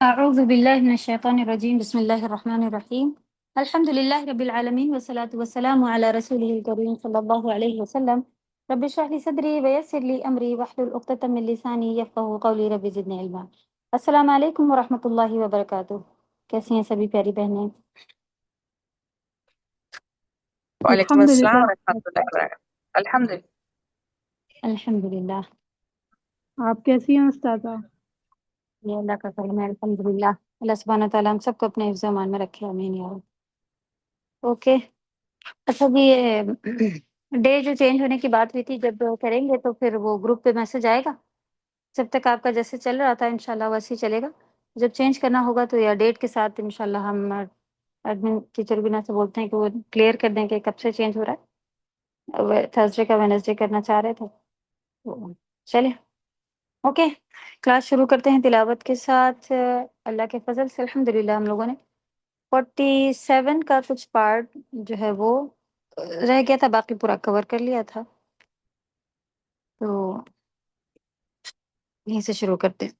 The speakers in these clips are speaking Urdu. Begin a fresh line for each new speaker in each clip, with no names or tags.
أعوذ بالله من الشيطان الرجيم بسم الله الرحمن الرحيم الحمد لله رب العالمين والصلاة والسلام على رسوله الكريم صلى الله عليه وسلم رب اشرح لي صدري ويسر لي أمري واحلل عقدة من لساني يفقهوا قولي رب زدني علما السلام علیکم ورحمۃ اللہ وبرکاتہ. کیسی ہیں سبھی پیاری بہنیں؟
وعلیکم
الحمد
السلام
للہ.
ورحمۃ اللہ وبرکاتہ. الحمد للہ.
الحمد للہ.
آپ کیسی ہیں استاذہ؟
یہ اللہ کا کرم ہے، الحمد للہ. اللہ سبحانہ تعالیٰ ہم سب کو اپنے حفظ و امان میں رکھے، آمین یا رب. اوکے. اچھا جی، یہ ڈے جو چینج ہونے کی بات ہوئی تھی، جب کریں گے تو پھر وہ گروپ پہ میسج آئے گا. جب تک آپ کا جیسے چل رہا تھا انشاءاللہ ویسے ہی چلے گا. جب چینج کرنا ہوگا تو یا ڈیٹ کے ساتھ انشاءاللہ ہم ایڈمن ٹیچر بنا سے بولتے ہیں کہ وہ کلیئر کر دیں کہ کب سے چینج ہو رہا ہے. تھرسڈے کا وینسڈے کرنا چاہ رہے تھے تو چلے. اوکے، کلاس شروع کرتے ہیں تلاوت کے ساتھ. اللہ کے فضل سے الحمدللہ ہم لوگوں نے 47 کا کچھ پارٹ جو ہے وہ رہ گیا تھا، باقی پورا کور کر لیا تھا. تو یہیں سے شروع کرتے ہیں.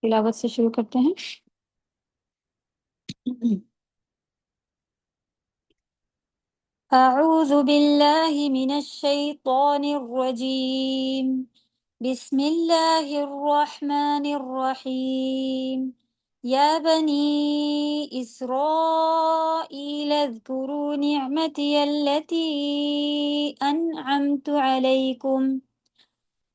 تلاوت سے شروع کرتے ہیں. اعوذ باللہ من الشیطان الرجیم، بسم اللہ الرحمن الرحیم. یا بنی اسرائیل اذکروا نعمتی التي انعمت علیکم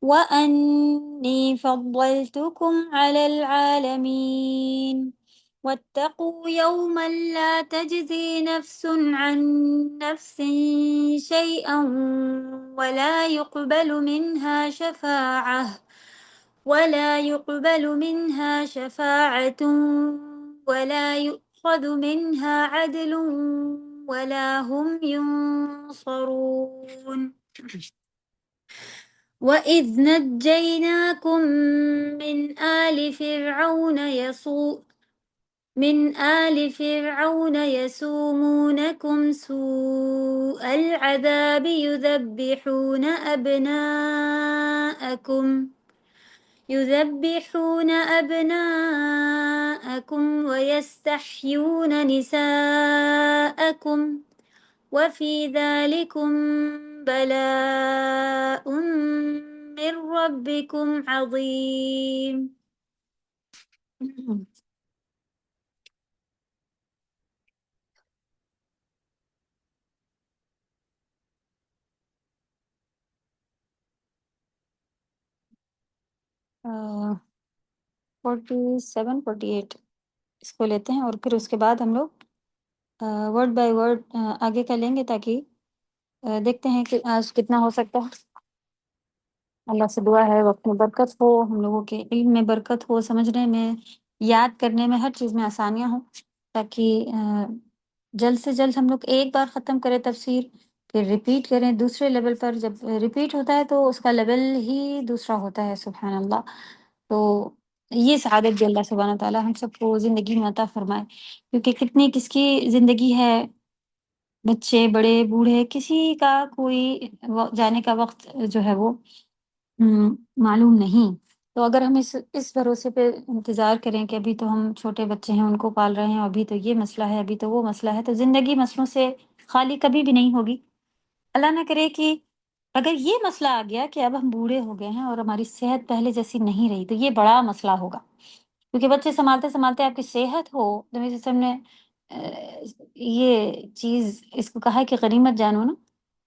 وأني فضلتكم على العالمين واتقوا يوما لا تجزي نفس عن نفس شيئا ولا يقبل منها شفاعة ولا يؤخذ منها عدل ولا هم ينصرون. وَإِذْ نَجَّيْنَاكُمْ من آل فرعون يسومونكم سوء العذاب يذبحون أبناءكم ويستحيون نساءكم وفي ذلكم بلاء من ربكم عظيم. 47 48 اس کو لیتے ہیں اور پھر اس کے بعد ہم لوگ ورڈ بائی ورڈ آگے کا لیں گے تاکہ دیکھتے ہیں کہ آج کتنا ہو سکتا ہے. اللہ سے دعا ہے وقت میں برکت ہو، ہم لوگوں کے علم میں برکت ہو، سمجھنے میں، یاد کرنے میں، ہر چیز میں آسانیاں ہوں، تاکہ جلد سے جلد ہم لوگ ایک بار ختم کریں تفسیر، پھر ریپیٹ کریں دوسرے لیول پر. جب ریپیٹ ہوتا ہے تو اس کا لیول ہی دوسرا ہوتا ہے. سبحان اللہ. تو یہ سعادت بھی اللہ سبحانہ تعالیٰ ہم سب کو زندگی میں عطا فرمائے، کیونکہ کتنی کس کی زندگی ہے، بچے بڑے بوڑھے، کسی کا کوئی جانے کا وقت جو ہے وہ معلوم نہیں. تو اگر ہم اس بھروسے پہ انتظار کریں کہ ابھی تو ہم چھوٹے بچے ہیں ان کو پال رہے ہیں، ابھی تو یہ مسئلہ ہے، ابھی تو وہ مسئلہ ہے، تو زندگی مسئلوں سے خالی کبھی بھی نہیں ہوگی. اللہ نہ کرے کہ اگر یہ مسئلہ آ گیا کہ اب ہم بوڑھے ہو گئے ہیں اور ہماری صحت پہلے جیسی نہیں رہی، تو یہ بڑا مسئلہ ہوگا. کیونکہ بچے سنبھالتے سنبھالتے آپ کی صحت ہو، نبی صلی اللہ علیہ وسلم نے یہ چیز اس کو کہا ہے کہ غنیمت جانو نا،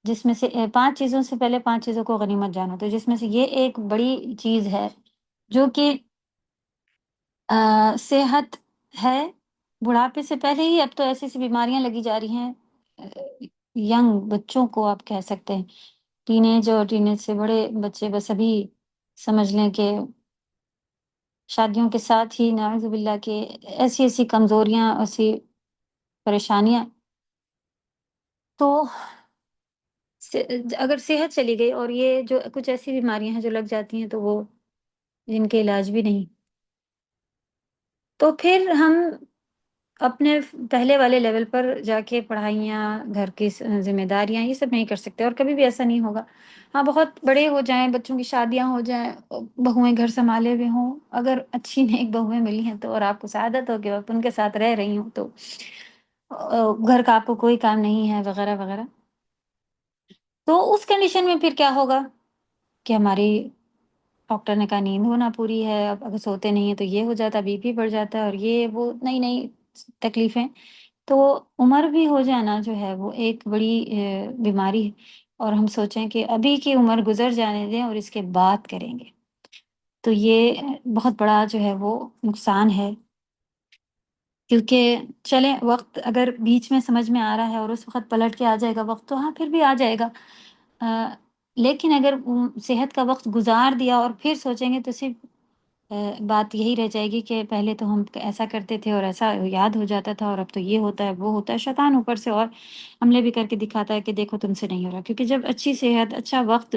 جس میں سے 5 چیزوں سے پہلے 5 چیزوں کو غنیمت جانو. تو جس میں سے یہ ایک بڑی چیز ہے جو کہ صحت ہے. بڑھاپے سے پہلے ہی اب تو ایسی ایسی بیماریاں لگی جا رہی ہیں ینگ بچوں کو، آپ کہہ سکتے ہیں ٹین ایج اور ٹین ایج سے بڑے بچے، بس ابھی سمجھ لیں کہ شادیوں کے ساتھ ہی نعوذ باللہ کہ ایسی ایسی کمزوریاں، ایسی پریشانیاں. تو اگر صحت چلی گئی اور یہ جو کچھ ایسی بیماریاں ہیں جو لگ جاتی ہیں تو وہ جن کے علاج بھی نہیں، تو پھر ہم اپنے پہلے والے لیول پر جا کے پڑھائیاں، گھر کی ذمہ داریاں، یہ سب نہیں کر سکتے، اور کبھی بھی ایسا نہیں ہوگا۔ ہاں بہت بڑے ہو جائیں، بچوں کی شادیاں ہو جائیں، بہویں گھر سنبھالے ہوئے ہوں، اگر اچھی نیک بہویں ملی ہیں تو، اور آپ کو سعادت ہو کہ آپ ان کے ساتھ رہ رہی ہوں، تو گھر کا آپ کو کوئی کام نہیں ہے وغیرہ وغیرہ، تو اس کنڈیشن میں پھر کیا ہوگا کہ ہماری ڈاکٹر نے کہا نیند ہونا پوری ہے، اب اگر سوتے نہیں ہیں تو یہ ہو جاتا ہے، بی پی بڑھ جاتا ہے، اور یہ وہ نئی نئی تکلیفیں، تو عمر بھی ہو جانا جو ہے وہ ایک بڑی بیماری ہے، اور ہم سوچیں کہ ابھی کی عمر گزر جانے دیں اور اس کے بعد کریں گے، تو یہ بہت بڑا جو ہے وہ نقصان ہے، کیونکہ چلیں وقت اگر بیچ میں سمجھ میں آ رہا ہے اور اس وقت پلٹ کے آ جائے گا وقت، تو ہاں پھر بھی آ جائے گا، لیکن اگر صحت کا وقت گزار دیا اور پھر سوچیں گے تو صرف بات یہی رہ جائے گی کہ پہلے تو ہم ایسا کرتے تھے اور ایسا یاد ہو جاتا تھا، اور اب تو یہ ہوتا ہے وہ ہوتا ہے، شیطان اوپر سے اور حملے بھی کر کے دکھاتا ہے کہ دیکھو تم سے نہیں ہو رہا، کیونکہ جب اچھی صحت، اچھا وقت،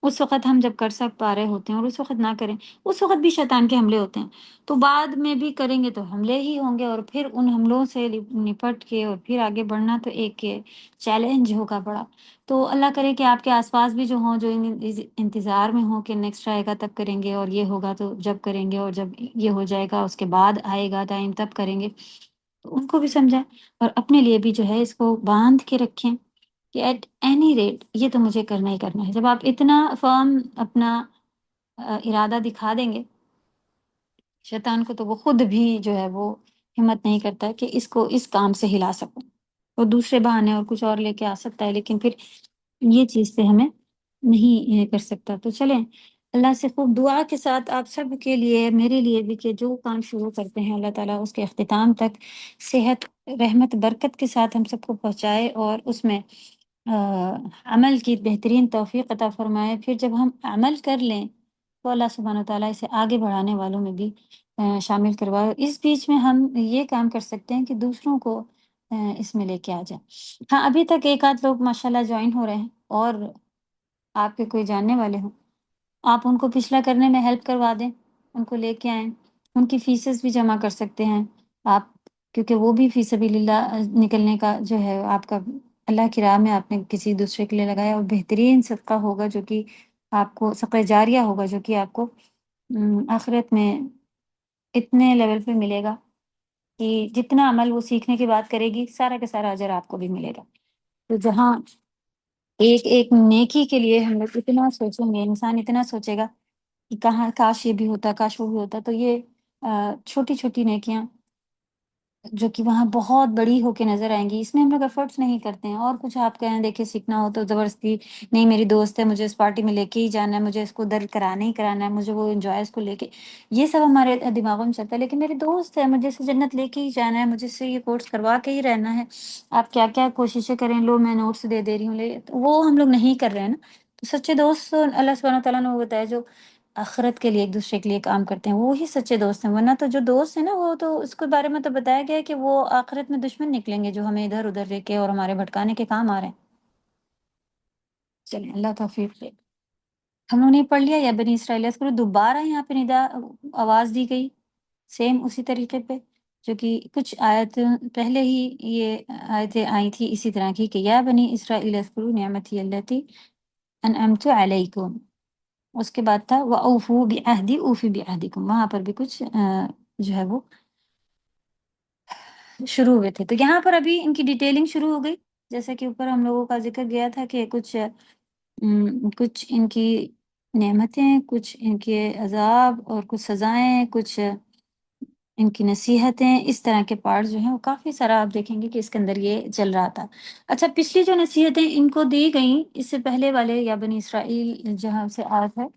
اس وقت ہم جب کر سک پا رہے ہوتے ہیں اور اس وقت نہ کریں، اس وقت بھی شیطان کے حملے ہوتے ہیں، تو بعد میں بھی کریں گے تو حملے ہی ہوں گے، اور پھر ان حملوں سے نپٹ کے اور پھر آگے بڑھنا تو ایک چیلنج ہوگا بڑا، تو اللہ کرے کہ آپ کے آس پاس بھی جو ہوں، جو انتظار میں ہوں کہ نیکسٹ آئے گا تب کریں گے، اور یہ ہوگا تو جب کریں گے، اور جب یہ ہو جائے گا اس کے بعد آئے گا ٹائم تب کریں گے، تو ان کو بھی سمجھائیں، اور اپنے لیے بھی جو ہے اس کو باندھ کے رکھیں کہ ایٹ اینی ریٹ یہ تو مجھے کرنا ہی کرنا ہے۔ جب آپ اتنا فرم اپنا ارادہ دکھا دیں گے شیطان کو، تو وہ خود بھی جو ہے وہ ہمت نہیں کرتا کہ اس کو اس کام سے ہلا سکوں، وہ دوسرے بہانے اور کچھ اور لے کے آ سکتا ہے، لیکن پھر یہ چیز پہ ہمیں نہیں کر سکتا۔ تو چلیں اللہ سے خوب دعا کے ساتھ آپ سب کے لیے، میرے لیے بھی، کہ جو کام شروع کرتے ہیں اللہ تعالیٰ اس کے اختتام تک صحت، رحمت، برکت کے ساتھ ہم سب کو پہنچائے، اور اس میں عمل کی بہترین توفیق عطا فرمائے۔ پھر جب ہم عمل کر لیں تو اللہ سبحانہ وتعالیٰ اسے آگے بڑھانے والوں میں بھی شامل کروائے۔ اس بیچ میں ہم یہ کام کر سکتے ہیں کہ دوسروں کو اس میں لے کے آ جائیں۔ ہاں ابھی تک ایک آدھ لوگ ماشاءاللہ جوائن ہو رہے ہیں، اور آپ کے کوئی جاننے والے ہوں، آپ ان کو پچھلا کرنے میں ہیلپ کروا دیں، ان کو لے کے آئیں، ان کی فیسز بھی جمع کر سکتے ہیں آپ، کیونکہ وہ بھی فی سبیل اللہ نکلنے کا جو ہے آپ کا، اللہ کی راہ میں آپ نے کسی دوسرے کے لیے لگایا، اور بہترین صدقہ ہوگا جو کہ آپ کو صدقہ جاریہ ہوگا، جو کہ آپ کو آخرت میں اتنے لیول پہ ملے گا کہ جتنا عمل وہ سیکھنے کی بات کرے گی سارا کا سارا اجر آپ کو بھی ملے گا۔ تو جہاں ایک ایک نیکی کے لیے ہم لوگ اتنا سوچیں گے، انسان اتنا سوچے گا کہ کہاں کاش یہ بھی ہوتا، کاش وہ بھی ہوتا، تو یہ چھوٹی چھوٹی نیکیاں جو کہ وہاں بہت بڑی ہو کے نظر آئیں گی، اس میں ہم لوگ ایفرٹس نہیں کرتے ہیں، اور کچھ آپ کہیں دیکھیں سیکھنا ہو تو زبردستی، نہیں میری دوست ہے مجھے اس پارٹی میں لے کے ہی جانا ہے، مجھے اس کو درد کرانا ہی کرانا ہے، مجھے وہ انجوائے اس کو لے کے، یہ سب ہمارے دماغوں میں چلتا ہے، لیکن میری دوست ہے مجھے اسے جنت لے کے ہی جانا ہے، مجھے اس سے یہ کورس کروا کے ہی رہنا ہے، آپ کیا کیا کوششیں کریں، لو میں نوٹس دے رہی ہوں، وہ ہم لوگ نہیں کر رہے ہیں نا، تو سچے دوست اللہ سبحانہ تعالیٰ نے وہ بتایا جو آخرت کے لیے ایک دوسرے کے لیے کام کرتے ہیں، وہی سچے دوست ہیں، ورنہ تو جو دوست ہیں نا وہ تو اس کے بارے میں تو بتایا گیا ہے کہ وہ آخرت میں دشمن نکلیں گے، جو ہمیں ادھر ادھر لے کے اور ہمارے بھٹکانے کے کام آ رہے ہیں۔ چلیں اللہ توفیق دے۔ ہم لوگوں نے پڑھ لیا یا بنی اسرائیل اذکروا، دوبارہ یہاں پہ ندا آواز دی گئی سیم اسی طریقے پہ، جو کہ کچھ آیت پہلے ہی یہ آیتیں آئی تھی اسی طرح کی، کہ یا بنی اسرائیل اذکروا نعمتی التی انعمت علیکم، اس کے بعد تھا وَأَوْفُوا بِعَهْدِي أُوفِ بِعَهْدِكُمْ، وہاں پر بھی کچھ جو ہے وہ شروع ہوئے تھے، تو یہاں پر ابھی ان کی ڈیٹیلنگ شروع ہو گئی، جیسا کہ اوپر ہم لوگوں کا ذکر گیا تھا کہ کچھ ان کی نعمتیں، کچھ ان کے عذاب اور کچھ سزائیں، کچھ ان کی نصیحتیں، اس طرح کے پارٹ جو ہیں وہ کافی سارا آپ دیکھیں گے کہ اس کے اندر یہ چل رہا تھا۔ اچھا پچھلی جو نصیحتیں ان کو دی گئیں اس سے پہلے والے یا بنی اسرائیل جہاں سے آیت ہے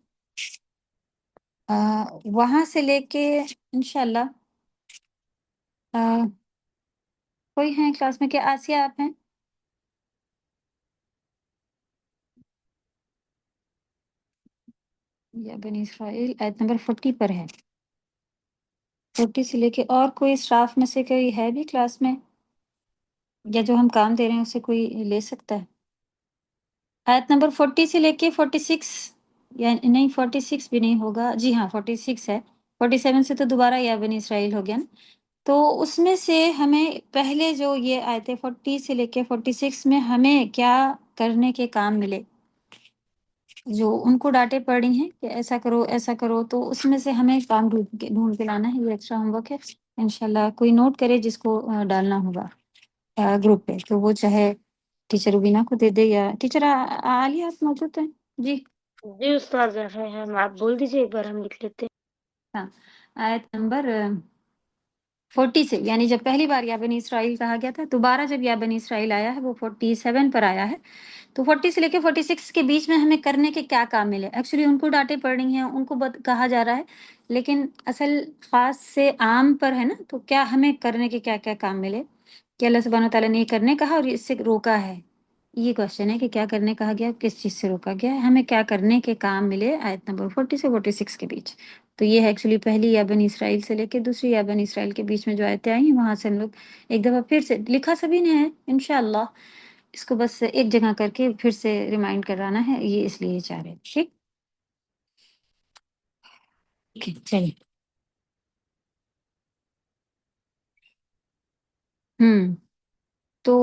وہاں سے لے کے انشاءاللہ کوئی ہیں کلاس میں، کہ آسیہ آپ ہیں؟ یا بنی اسرائیل آیت نمبر 40 پر ہے، 40 سے لے کے، اور کوئی اسٹاف میں سے کوئی ہے بھی کلاس میں، یا جو ہم کام دے رہے ہیں اسے کوئی لے سکتا ہے؟ آیت نمبر 40 سے لے کے 46، یا نہیں 46 بھی نہیں ہوگا، جی ہاں 46 ہے، 47 سے تو دوبارہ یا بنی اسرائیل ہو گیا نا، تو اس میں سے ہمیں پہلے جو یہ آیتیں 40 سے لے کے 46 میں ہمیں کیا کرنے کے کام ملے، جو ان کو ڈانٹے پڑی ہیں کہ ایسا کرو ایسا کرو، تو اس میں سے ہمیں کام ڈھونڈ کے لانا ہے۔ یہ ایکسٹرا ہوم ورک ہے، انشاءاللہ کوئی نوٹ کرے جس کو ڈالنا ہوگا گروپ پہ، تو وہ چاہے ٹیچر ربینہ کو دے دے یا ٹیچر عالیہ آپ موجود ہیں؟ جی
جی استاد ہم آپ بول دیجیے ایک بار ہم لکھ لیتے ہیں۔
ہاں، آیت نمبر 40 سے، یعنی جب پہلی بار یا بنی اسرائیل کہا گیا تھا، دوبارہ جب یا بنی اسرائیل آیا ہے وہ 47 پر آیا ہے، تو 40 سے لے کے 46 کے بیچ میں ہمیں کرنے کے کیا کام ملے۔ ایکچولی ان کو ڈانٹیں پڑ رہی ہیں، ان کو کہا جا رہا ہے، لیکن اصل خاص سے عام پر ہے نا، تو کیا ہمیں کرنے کے کیا کیا کام ملے کہ اللہ سبحانہ وتعالیٰ نے یہ کرنے کہا اور اس سے روکا ہے۔ یہ کوشچن ہے کہ کیا کرنے کہا گیا، کس چیز سے روکا گیا ہے، ہمیں کیا کرنے کے کام ملے آیت نمبر 40 سے 46 کے بیچ۔ تو یہ ہے ایکچولی پہلی یا بنی اسرائیل سے لے کے دوسری یا بنی اسرائیل کے بیچ میں جو آیتیں آئی ہیں، وہاں سے ہم لوگ ایک دفعہ پھر سے لکھا سبھی نے ہے انشاءاللہ، اس کو بس ایک جگہ کر کے پھر سے ریمائنڈ کرانا ہے، یہ اس لیے چاہ رہے ہیں۔ ٹھیک چلیے۔ تو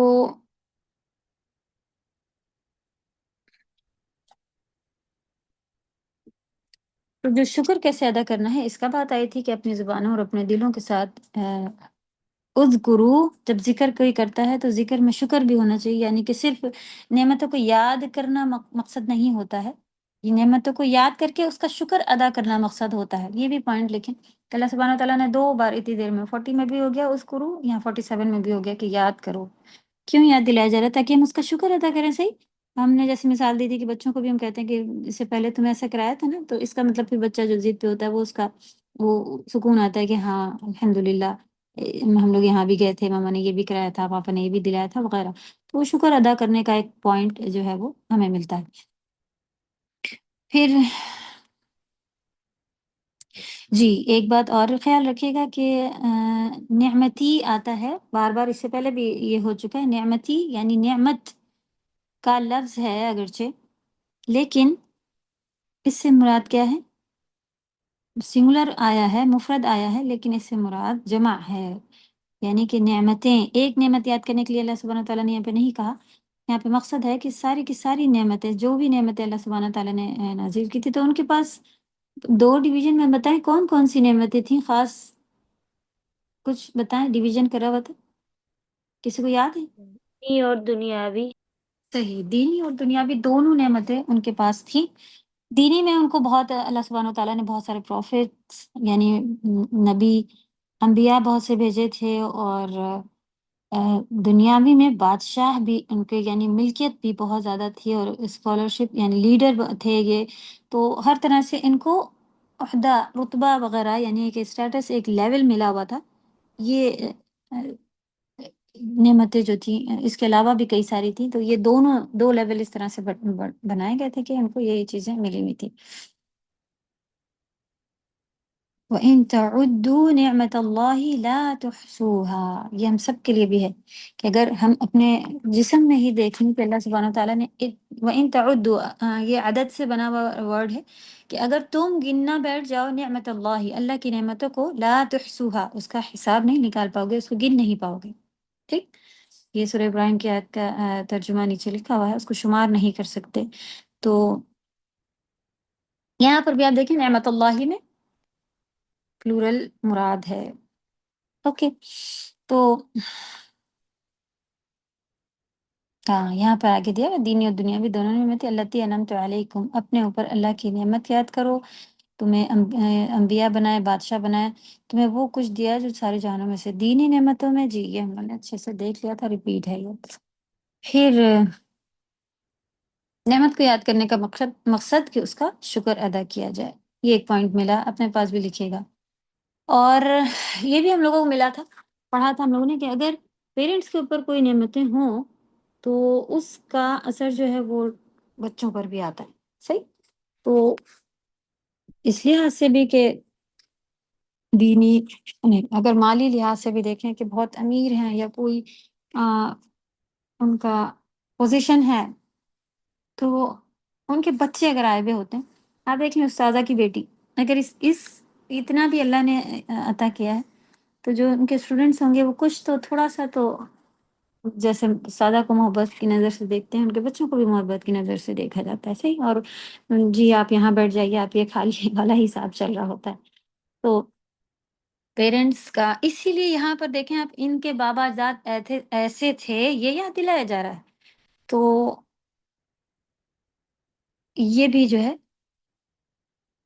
جو شکر کیسے ادا کرنا ہے، اس کا بات آئی تھی کہ اپنی زبانوں اور اپنے دلوں کے ساتھ اذکرو، جب ذکر کوئی کرتا ہے تو ذکر میں شکر بھی ہونا چاہیے، یعنی کہ صرف نعمتوں کو یاد کرنا مقصد نہیں ہوتا ہے، یہ نعمتوں کو یاد کر کے اس کا شکر ادا کرنا مقصد ہوتا ہے۔ یہ بھی پوائنٹ لکھیں کہ اللہ سبحانہ وتعالیٰ نے 2 بار اتنی دیر میں 40 میں بھی ہو گیا اذکرو، یہاں 47 میں بھی ہو گیا کہ یاد کرو۔ کیوں یاد دلایا جا رہا ہے؟ تاکہ ہم اس کا شکر ادا کریں۔ صحیح، ہم نے جیسے مثال دی تھی کہ بچوں کو بھی ہم کہتے ہیں کہ اس سے پہلے تمہیں ایسا کرایا تھا نا، تو اس کا مطلب پھر بچہ جو ضد پہ ہوتا ہے وہ اس کا وہ سکون آتا ہے کہ ہاں الحمدللہ ہم لوگ یہاں بھی گئے تھے، ماما نے یہ بھی کرایا تھا، پاپا نے یہ بھی دلایا تھا وغیرہ، تو وہ شکر ادا کرنے کا ایک پوائنٹ جو ہے وہ ہمیں ملتا ہے۔ پھر جی ایک بات اور خیال رکھیے گا کہ نعمتی آتا ہے بار بار، اس سے پہلے بھی یہ ہو چکا ہے، نعمتی یعنی نعمت کا لفظ ہے اگرچہ، لیکن اس سے مراد کیا ہے؟ سنگولر آیا ہے، مفرد آیا ہے، لیکن اس سے مراد جمع ہے، یعنی کہ نعمتیں۔ ایک نعمت یاد کرنے کے لیے اللہ سبحانہ تعالیٰ نے یہاں پہ نہیں کہا، یہاں پہ مقصد ہے کہ ساری کی ساری نعمتیں، جو بھی نعمتیں اللہ سبحانہ تعالیٰ نے نازل کی تھی، تو ان کے پاس 2 ڈویژن میں بتائیں کون کون سی نعمتیں تھیں خاص، کچھ بتائیں، ڈویژن کرا ہوا تھا، کسی کو یاد ہے؟
دینی اور دنیاوی۔
صحیح، دینی اور دنیاوی دونوں نعمتیں ان کے پاس تھیں۔ دینی میں ان کو بہت اللہ سبحانہ تعالیٰ نے بہت سارے پروفٹس یعنی نبی انبیاء بہت سے بھیجے تھے، اور دنیاوی میں بادشاہ بھی ان کے یعنی ملکیت بھی بہت زیادہ تھی، اور اسکالرشپ یعنی لیڈر تھے یہ، تو ہر طرح سے ان کو عہدہ رتبہ وغیرہ یعنی ایک اسٹیٹس، ایک لیول ملا ہوا تھا۔ یہ نعمتیں جو تھیں، اس کے علاوہ بھی کئی ساری تھیں، تو یہ دونوں 2 لیول اس طرح سے بنائے گئے تھے کہ ان کو یہ چیزیں ملی ہوئی تھی۔ وَإِن تَعُدُّوا نِعْمَةَ اللَّهِ لَا تُحْصُوهَا، یہ ہم سب کے لیے بھی ہے کہ اگر ہم اپنے جسم میں ہی دیکھیں کہ اللہ سبحانہ تعالیٰ نے وَإِن تَعُدُّوا، یہ عدد سے بنا ہوا ورڈ ہے کہ اگر تم گننا بیٹھ جاؤ نعمت اللہ، اللہ کی نعمتوں کو، لا تحصوها، اس کا حساب نہیں نکال پاؤ گے، اس کو گن نہیں پاؤ گے۔ ٹھیک، یہ سورہ ابراہیم کی آیت کا ترجمہ نیچے لکھا ہوا ہے، اس کو شمار نہیں کر سکتے۔ تو یہاں پر بھی آپ دیکھیں نعمت اللہ میں پلورل مراد ہے۔ اوکے، تو ہاں یہاں پر آگے دیا دینی اور دنیاوی دونوں نعمتیں، التی انعمت علیکم، اپنے اوپر اللہ کی نعمت یاد کرو، تمہیں انبیاء بنائے، بادشاہ بنائے، تمہیں وہ کچھ دیا جو سارے جہانوں میں سے دینی نعمتوں میں، جی یہ ہم نے اچھے سے دیکھ لیا تھا، ریپیٹ ہے یہ۔ پھر نعمت کو یاد کرنے کا مقصد کہ اس کا شکر ادا کیا جائے، یہ ایک پوائنٹ ملا، اپنے پاس بھی لکھیے گا۔ اور یہ بھی ہم لوگوں کو ملا تھا، پڑھا تھا ہم لوگوں نے کہ اگر پیرنٹس کے اوپر کوئی نعمتیں ہوں تو اس کا اثر جو ہے وہ بچوں پر بھی آتا ہے۔ صحیح، تو اس لحاظ سے بھی کہ دینی نہیں، اگر مالی لحاظ سے بھی دیکھیں کہ بہت امیر ہیں یا کوئی ان کا پوزیشن ہے، تو ان کے بچے اگر آئے ہوئے ہوتے ہیں، آپ دیکھ لیں استاذہ کی بیٹی، اگر اس اتنا بھی اللہ نے عطا کیا ہے، تو جو ان کے اسٹوڈنٹس ہوں گے وہ کچھ تو تھوڑا سا تو جیسے سادہ کو محبت کی نظر سے دیکھتے ہیں، ان کے بچوں کو بھی محبت کی نظر سے دیکھا جاتا ہے، صحیح. اور جی آپ یہاں بیٹھ جائیے، آپ یہ کھا لیے والا ہی حساب چل رہا ہوتا ہے. تو پیرنٹس کا اسی لیے یہاں پر دیکھیں آپ، ان کے بابا جات ایسے تھے، یہ یاد دلایا جا رہا ہے. تو یہ بھی جو ہے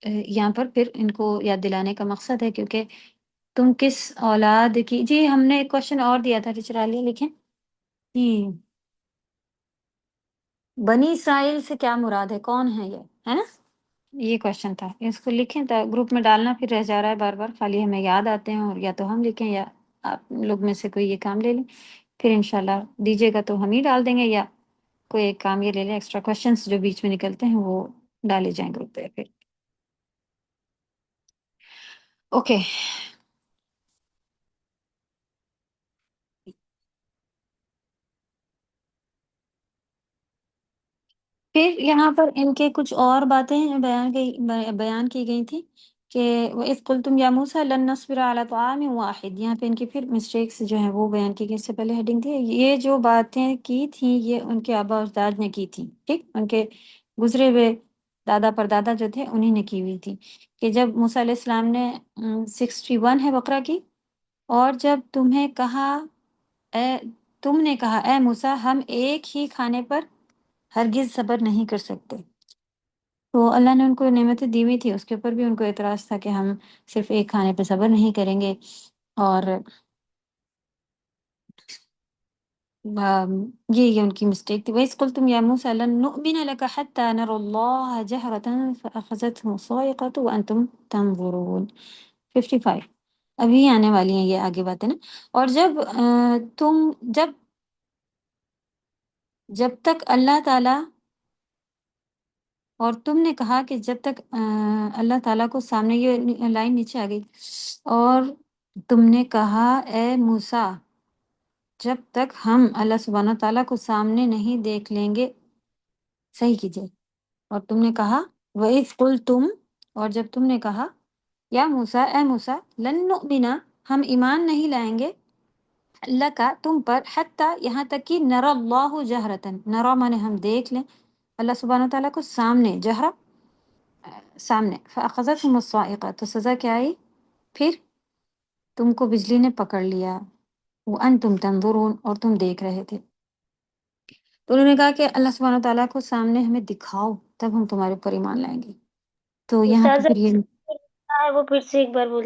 یہاں پر پھر ان کو یاد دلانے کا مقصد ہے، کیونکہ تم کس اولاد کی. جی ہم نے ایک کوشچن اور دیا تھا، ٹیچر عالیہ لکھیں جی. بنی اسرائیل سے کیا مراد ہے، کون ہے یہ، ہے نا؟ یہ کوشچن تھا، اس کو لکھیں تو گروپ میں ڈالنا پھر رہ جا رہا ہے بار بار، خالی ہمیں یاد آتے ہیں اور یا تو ہم لکھیں یا آپ لوگ میں سے کوئی یہ کام لے لیں، پھر انشاءاللہ دیجیے گا تو ہم ہی ڈال دیں گے، یا کوئی ایک کام یہ لے لیں. ایکسٹرا کوشچنس جو بیچ میں نکلتے ہیں وہ ڈالے جائیں گروپ پہ پھر. اوکے پھر یہاں پر ان کے کچھ اور باتیں بیان کی گئی تھی کہ وَإِذْ قُلْتُمْ يَا مُوسَىٰ لَن نَّصْبِرَ عَلَىٰ طَعَامٍ وَاحِدٍ. یہاں پہ ان کی پھر مسٹیکس جو ہیں وہ بیان کی گئی. اس سے پہلے ہیڈنگ تھی یہ جو باتیں کی تھیں یہ ان کے آبا اجداد نے کی تھیں، ٹھیک، ان کے گزرے ہوئے دادا پردادا جو تھے انہی نے کی ہوئی تھی. کہ جب موسیٰ علیہ السلام نے 61 ہے بقرہ کی، اور جب تم نے کہا اے موسیٰ ہم ایک ہی کھانے پر ہرگز صبر نہیں کر سکتے. تو اللہ نے ان کو نعمتیں دی ہوئی تھی، اس کے اوپر بھی ان کو اعتراض تھا کہ ہم صرف ایک کھانے پہ صبر نہیں کریں گے. اور یہ ان کی مسٹیک تھی. وَإِذْ قُلْتُمْ يَا مُوسَىٰ لَن نُؤْمِنَ لَكَ حَتَّىٰ نَرَى اللَّهَ جَهْرَةً فَأَخَذَتْهُمُ الصَّاعِقَةُ وَأَنْتُمْ تَنظُرُونَ. 55 ابھی آنے والی ہیں یہ آگے باتیں نا. اور جب تک اللہ تعالیٰ، اور تم نے کہا کہ جب تک اللہ تعالیٰ کو سامنے، یہ لائن نیچے آ گئی، اور تم نے کہا اے موسیٰ جب تک ہم اللہ سبحانہ تعالیٰ کو سامنے نہیں دیکھ لیں گے، صحیح کیجئے. اور تم نے کہا وَإِذْ قُلْتُمْ، اور جب تم نے کہا یا موسیٰ اے موسیٰ لن نؤمن ہم ایمان نہیں لائیں گے لکا تم پر، حتیٰ یہاں تک کہ نر اللہ جہرتن، نرا مانے ہم دیکھ لیں اللہ سبحانہ تعالیٰ کو سامنے، جہرا سامنے. فأخذتهم الصاعقہ، تو سزا کیا آئی، پھر تم کو بجلی نے پکڑ لیا. وانتم تنظرون، اور تم دیکھ رہے تھے. تو انہوں نے کہا کہ اللہ سبحانہ تعالیٰ کو سامنے ہمیں دکھاؤ تب ہم تمہارے اوپر ایمان لائیں گے. تو یہاں پہ
استاذہ
پھر یہ
ہے وہ پھر سے ایک بار بول.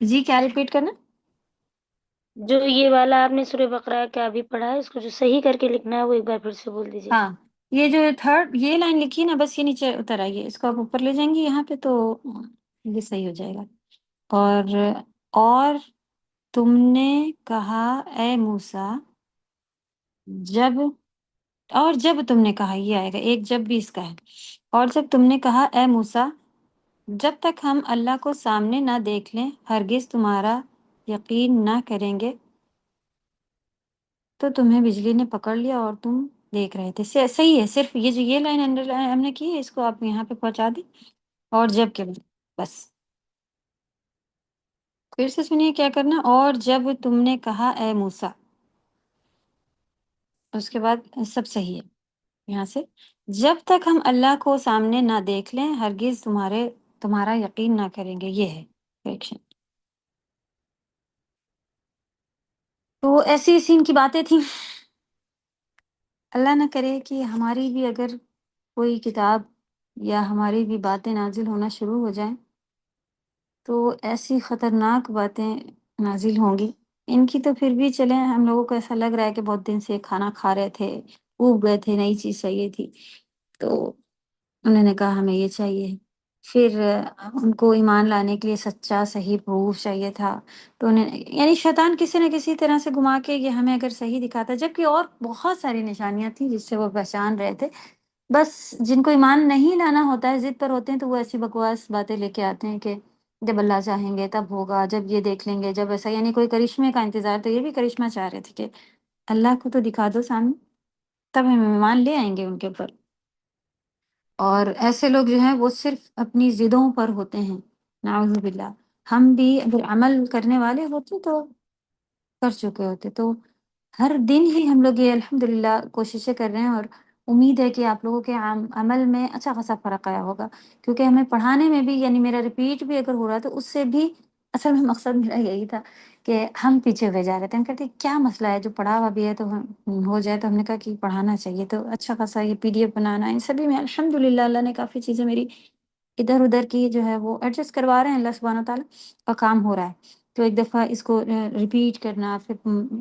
جی کیا ریپیٹ کرنا؟
جو یہ والا آپ نے سورہ بقرہ کا ابھی پڑھا ہے، اس کو جو صحیح کر کے لکھنا ہے وہ ایک بار پھر سے بول دیجیے.
ہاں یہ جو تھرڈ یہ لائن لکھی نا، بس یہ نیچے اتر آئیے، اس کو آپ اوپر لے جائیں گے یہاں پہ تو یہ صحیح ہو جائے گا. اور تم نے کہا اے موسیٰ جب تم نے کہا، یہ آئے گا ایک جب بھی اس کا ہے. اور جب تم نے کہا اے موسیٰ جب تک ہم اللہ کو سامنے نہ دیکھ لیں ہرگز تمہارا یقین نہ کریں گے. تو تمہیں بجلی نے پکڑ لیا اور تم دیکھ رہے تھے. صحیح ہے، صرف یہ جو یہ لائن انڈر ہم نے کی ہے اس کو آپ یہاں پہ پہنچا دیں. اور جب کے بعد بس پھر سے سنیے کیا کرنا. اور جب تم نے کہا اے موسیٰ، اس کے بعد سب صحیح ہے یہاں سے، جب تک ہم اللہ کو سامنے نہ دیکھ لیں ہرگز تمہارا یقین نہ کریں گے. یہ ہے کریکشن. تو ایسی سین کی باتیں تھیں. اللہ نہ کرے کہ ہماری بھی اگر کوئی کتاب یا ہماری بھی باتیں نازل ہونا شروع ہو جائیں تو ایسی خطرناک باتیں نازل ہوں گی. ان کی تو پھر بھی چلیں، ہم لوگوں کو ایسا لگ رہا ہے کہ بہت دن سے کھانا کھا رہے تھے، اوب گئے تھے، نئی چیز چاہیے تھی تو انہوں نے کہا ہمیں یہ چاہیے. پھر ان کو ایمان لانے کے لیے سچا صحیح پروف چاہیے تھا. تو انہیں یعنی شیطان کسی نہ کسی طرح سے گھما کے یہ ہمیں اگر صحیح دکھاتا، جبکہ اور بہت ساری نشانیاں تھیں جس سے وہ پہچان رہے تھے. بس جن کو ایمان نہیں لانا ہوتا ہے، ضد پر ہوتے ہیں، تو وہ ایسی بکواس باتیں لے کے آتے ہیں کہ جب اللہ چاہیں گے تب ہوگا، جب یہ دیکھ لیں گے، جب ایسا، یعنی کوئی کرشمے کا انتظار. تو یہ بھی کرشمہ چاہ رہے تھے کہ اللہ کو تو دکھا دو سامنے تب ہم ایمان لے آئیں گے ان کے اوپر. اور ایسے لوگ جو ہیں وہ صرف اپنی ضدوں پر ہوتے ہیں، نعوذ باللہ. ہم بھی اگر عمل کرنے والے ہوتے تو کر چکے ہوتے. تو ہر دن ہی ہم لوگ یہ الحمدللہ کوششیں کر رہے ہیں، اور امید ہے کہ آپ لوگوں کے عمل میں اچھا خاصا فرق آیا ہوگا، کیونکہ ہمیں پڑھانے میں بھی یعنی میرا ریپیٹ بھی اگر ہو رہا تو اس سے بھی اصل میں مقصد میرا یہی تھا کہ ہم پیچھے ہوئے جا رہے تھے. ہم کہتے ہیں کیا مسئلہ ہے، جو پڑھا ہوا بھی ہے تو ہو جائے. تو ہم نے کہا کہ پڑھانا چاہیے. تو اچھا خاصا یہ PDF بنانا، ان سبھی میں الحمدللہ اللہ نے کافی چیزیں میری ادھر ادھر کی جو ہے وہ ایڈجسٹ کروا رہے ہیں اللہ سبحانہ تعالیٰ، اور کام ہو رہا ہے. تو ایک دفعہ اس کو ریپیٹ کرنا، پھر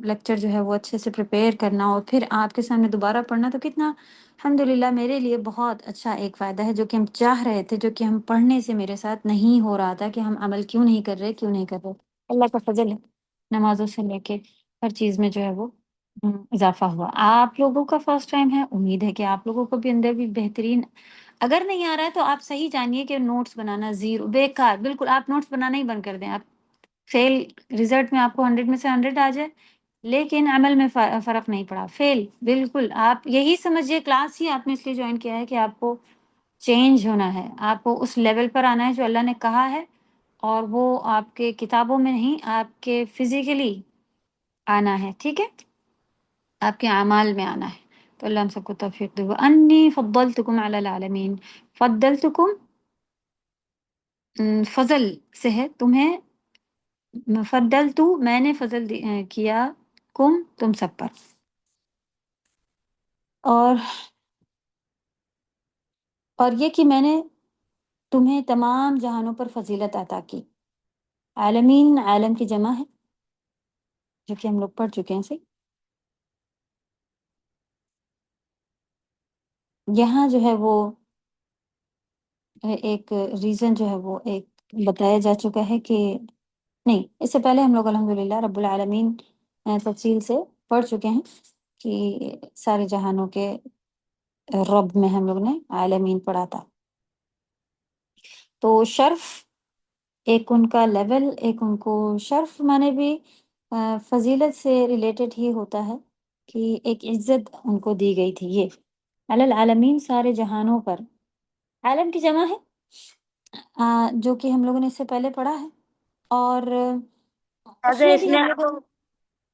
لیکچر جو ہے وہ اچھے سے پریپیئر کرنا، اور پھر آپ کے سامنے دوبارہ پڑھنا، تو کتنا الحمدللہ میرے لیے بہت اچھا ایک فائدہ ہے، جو کہ ہم چاہ رہے تھے، جو کہ ہم پڑھنے سے میرے ساتھ نہیں ہو رہا تھا کہ ہم عمل کیوں نہیں کر رہے کیوں نہیں کر رہے. اللہ کا فضل ہے، نمازوں سے لے کے ہر چیز میں جو ہے وہ اضافہ ہوا. آپ لوگوں کا فرسٹ ٹائم ہے، امید ہے کہ آپ لوگوں کو بھی اندر بھی بہترین. اگر نہیں آ رہا ہے تو آپ صحیح جانیے کہ نوٹس بنانا زیرو، بیکار بالکل. آپ نوٹس بنانا ہی بند کر دیں. آپ فیل، رزلٹ میں آپ کو 100 میں سے 100 آ جائے لیکن عمل میں فرق نہیں پڑا، فیل بالکل. آپ یہی سمجھیے کلاس ہی آپ نے اس لیے جوائن کیا ہے کہ آپ کو چینج ہونا ہے، آپ کو اس لیول پر آنا ہے جو اللہ نے کہا ہے، اور وہ آپ کے کتابوں میں نہیں، آپ کے فزیکلی آنا ہے. ٹھیک ہے، آپ کے اعمال میں آنا ہے. تو اللہ ہم سب کو توفیق دے. انی فضلتکم علی العالمین. فضلتکم فضل سے ہے، تمہیں فضلتو میں نے فضل کیا کم تم سب پر. اور یہ کہ میں نے تمہیں تمام جہانوں پر فضیلت عطا کی. عالمین عالم کی جمع ہے، جو کہ ہم لوگ پڑھ چکے ہیں. سے یہاں جو ہے وہ ایک ریزن جو ہے وہ ایک بتایا جا چکا ہے کہ نہیں، اس سے پہلے ہم لوگ الحمدللہ رب العالمین تفصیل سے پڑھ چکے ہیں کہ سارے جہانوں کے رب میں ہم لوگ نے عالمین پڑھا تھا. تو شرف ایک ان کا لیول، ایک ان کو شرف مانے بھی فضیلت سے ریلیٹڈ ہی ہوتا ہے کہ ایک عزت ان کو دی گئی تھی. یہ علی العالمین سارے جہانوں پر، عالم کی جمع ہے جو کہ ہم لوگوں نے اس سے پہلے پڑھا ہے. اور اس میں
اس
بھی
میں
ہم لوگوں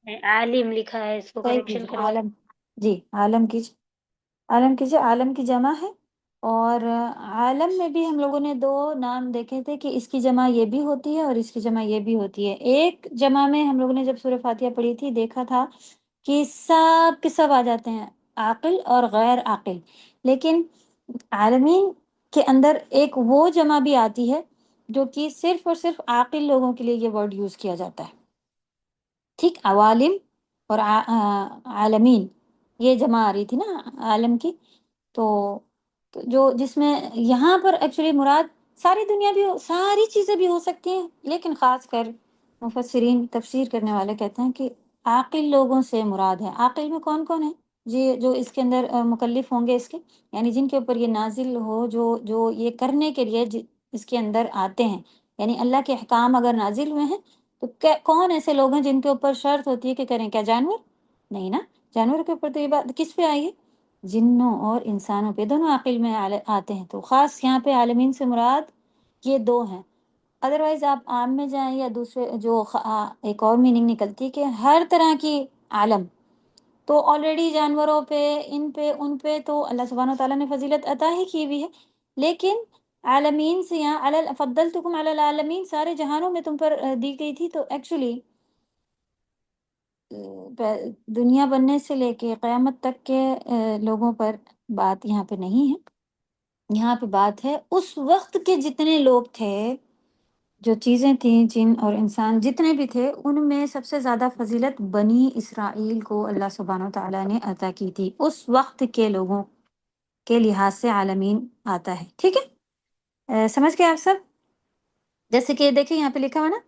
عالم لکھا ہے، اس کو
صحیح
کریکشن
کیجیے،
کروا.
عالم جی عالم کیجیے، عالم کی جمع ہے. اور عالم میں بھی ہم لوگوں نے 2 نام دیکھے تھے کہ اس کی جمع یہ بھی ہوتی ہے اور اس کی جمع یہ بھی ہوتی ہے. ایک جمع میں ہم لوگوں نے جب سورہ فاتحہ پڑھی تھی دیکھا تھا کہ سب کے سب آ جاتے ہیں، عاقل اور غیر عاقل. لیکن عالمین کے اندر ایک وہ جمع بھی آتی ہے جو کہ صرف اور صرف عاقل لوگوں کے لیے یہ ورڈ یوز کیا جاتا ہے. ٹھیک، عوالم اور عالمین یہ جمع آ رہی تھی نا عالم کی. تو جو جس میں یہاں پر ایکچولی مراد ساری دنیا بھی ساری چیزیں بھی ہو سکتی ہیں، لیکن خاص کر مفسرین تفسیر کرنے والے کہتے ہیں کہ عاقل لوگوں سے مراد ہے. عاقل میں کون کون ہے جی، جو اس کے اندر مکلف ہوں گے اس کے، یعنی جن کے اوپر یہ نازل ہو، جو یہ کرنے کے لیے اس کے اندر آتے ہیں. یعنی اللہ کے احکام اگر نازل ہوئے ہیں تو کون ایسے لوگ ہیں جن کے اوپر شرط ہوتی ہے کہ کریں؟ کیا جانور؟ نہیں نا، جانور کے اوپر تو یہ بات کس پہ آئی ہے؟ جنوں اور انسانوں پہ، دونوں عقل میں آتے ہیں. تو خاص یہاں پہ عالمین سے مراد یہ 2 ہیں. ادروائز آپ عام میں جائیں یا دوسرے جو ایک اور میننگ نکلتی ہے کہ ہر طرح کی عالم، تو آلریڈی جانوروں پہ، ان پہ، ان پہ تو اللہ سبحانہ وتعالیٰ نے فضیلت عطا ہی کی ہوئی ہے. لیکن عالمین سے یہاں فضلتکم علی العالمین سارے جہانوں میں تم پر دی گئی تھی. تو ایکچولی دنیا بننے سے لے کے قیامت تک کے لوگوں پر بات یہاں پہ نہیں ہے. یہاں پہ بات ہے اس وقت کے جتنے لوگ تھے، جو چیزیں تھیں، جن اور انسان جتنے بھی تھے، ان میں سب سے زیادہ فضیلت بنی اسرائیل کو اللہ سبحانہ وتعالیٰ نے عطا کی تھی. اس وقت کے لوگوں کے لحاظ سے عالمین آتا ہے. ٹھیک ہے، سمجھ گئے آپ سب؟ جیسے کہ دیکھیں یہاں پہ لکھا ہوا نا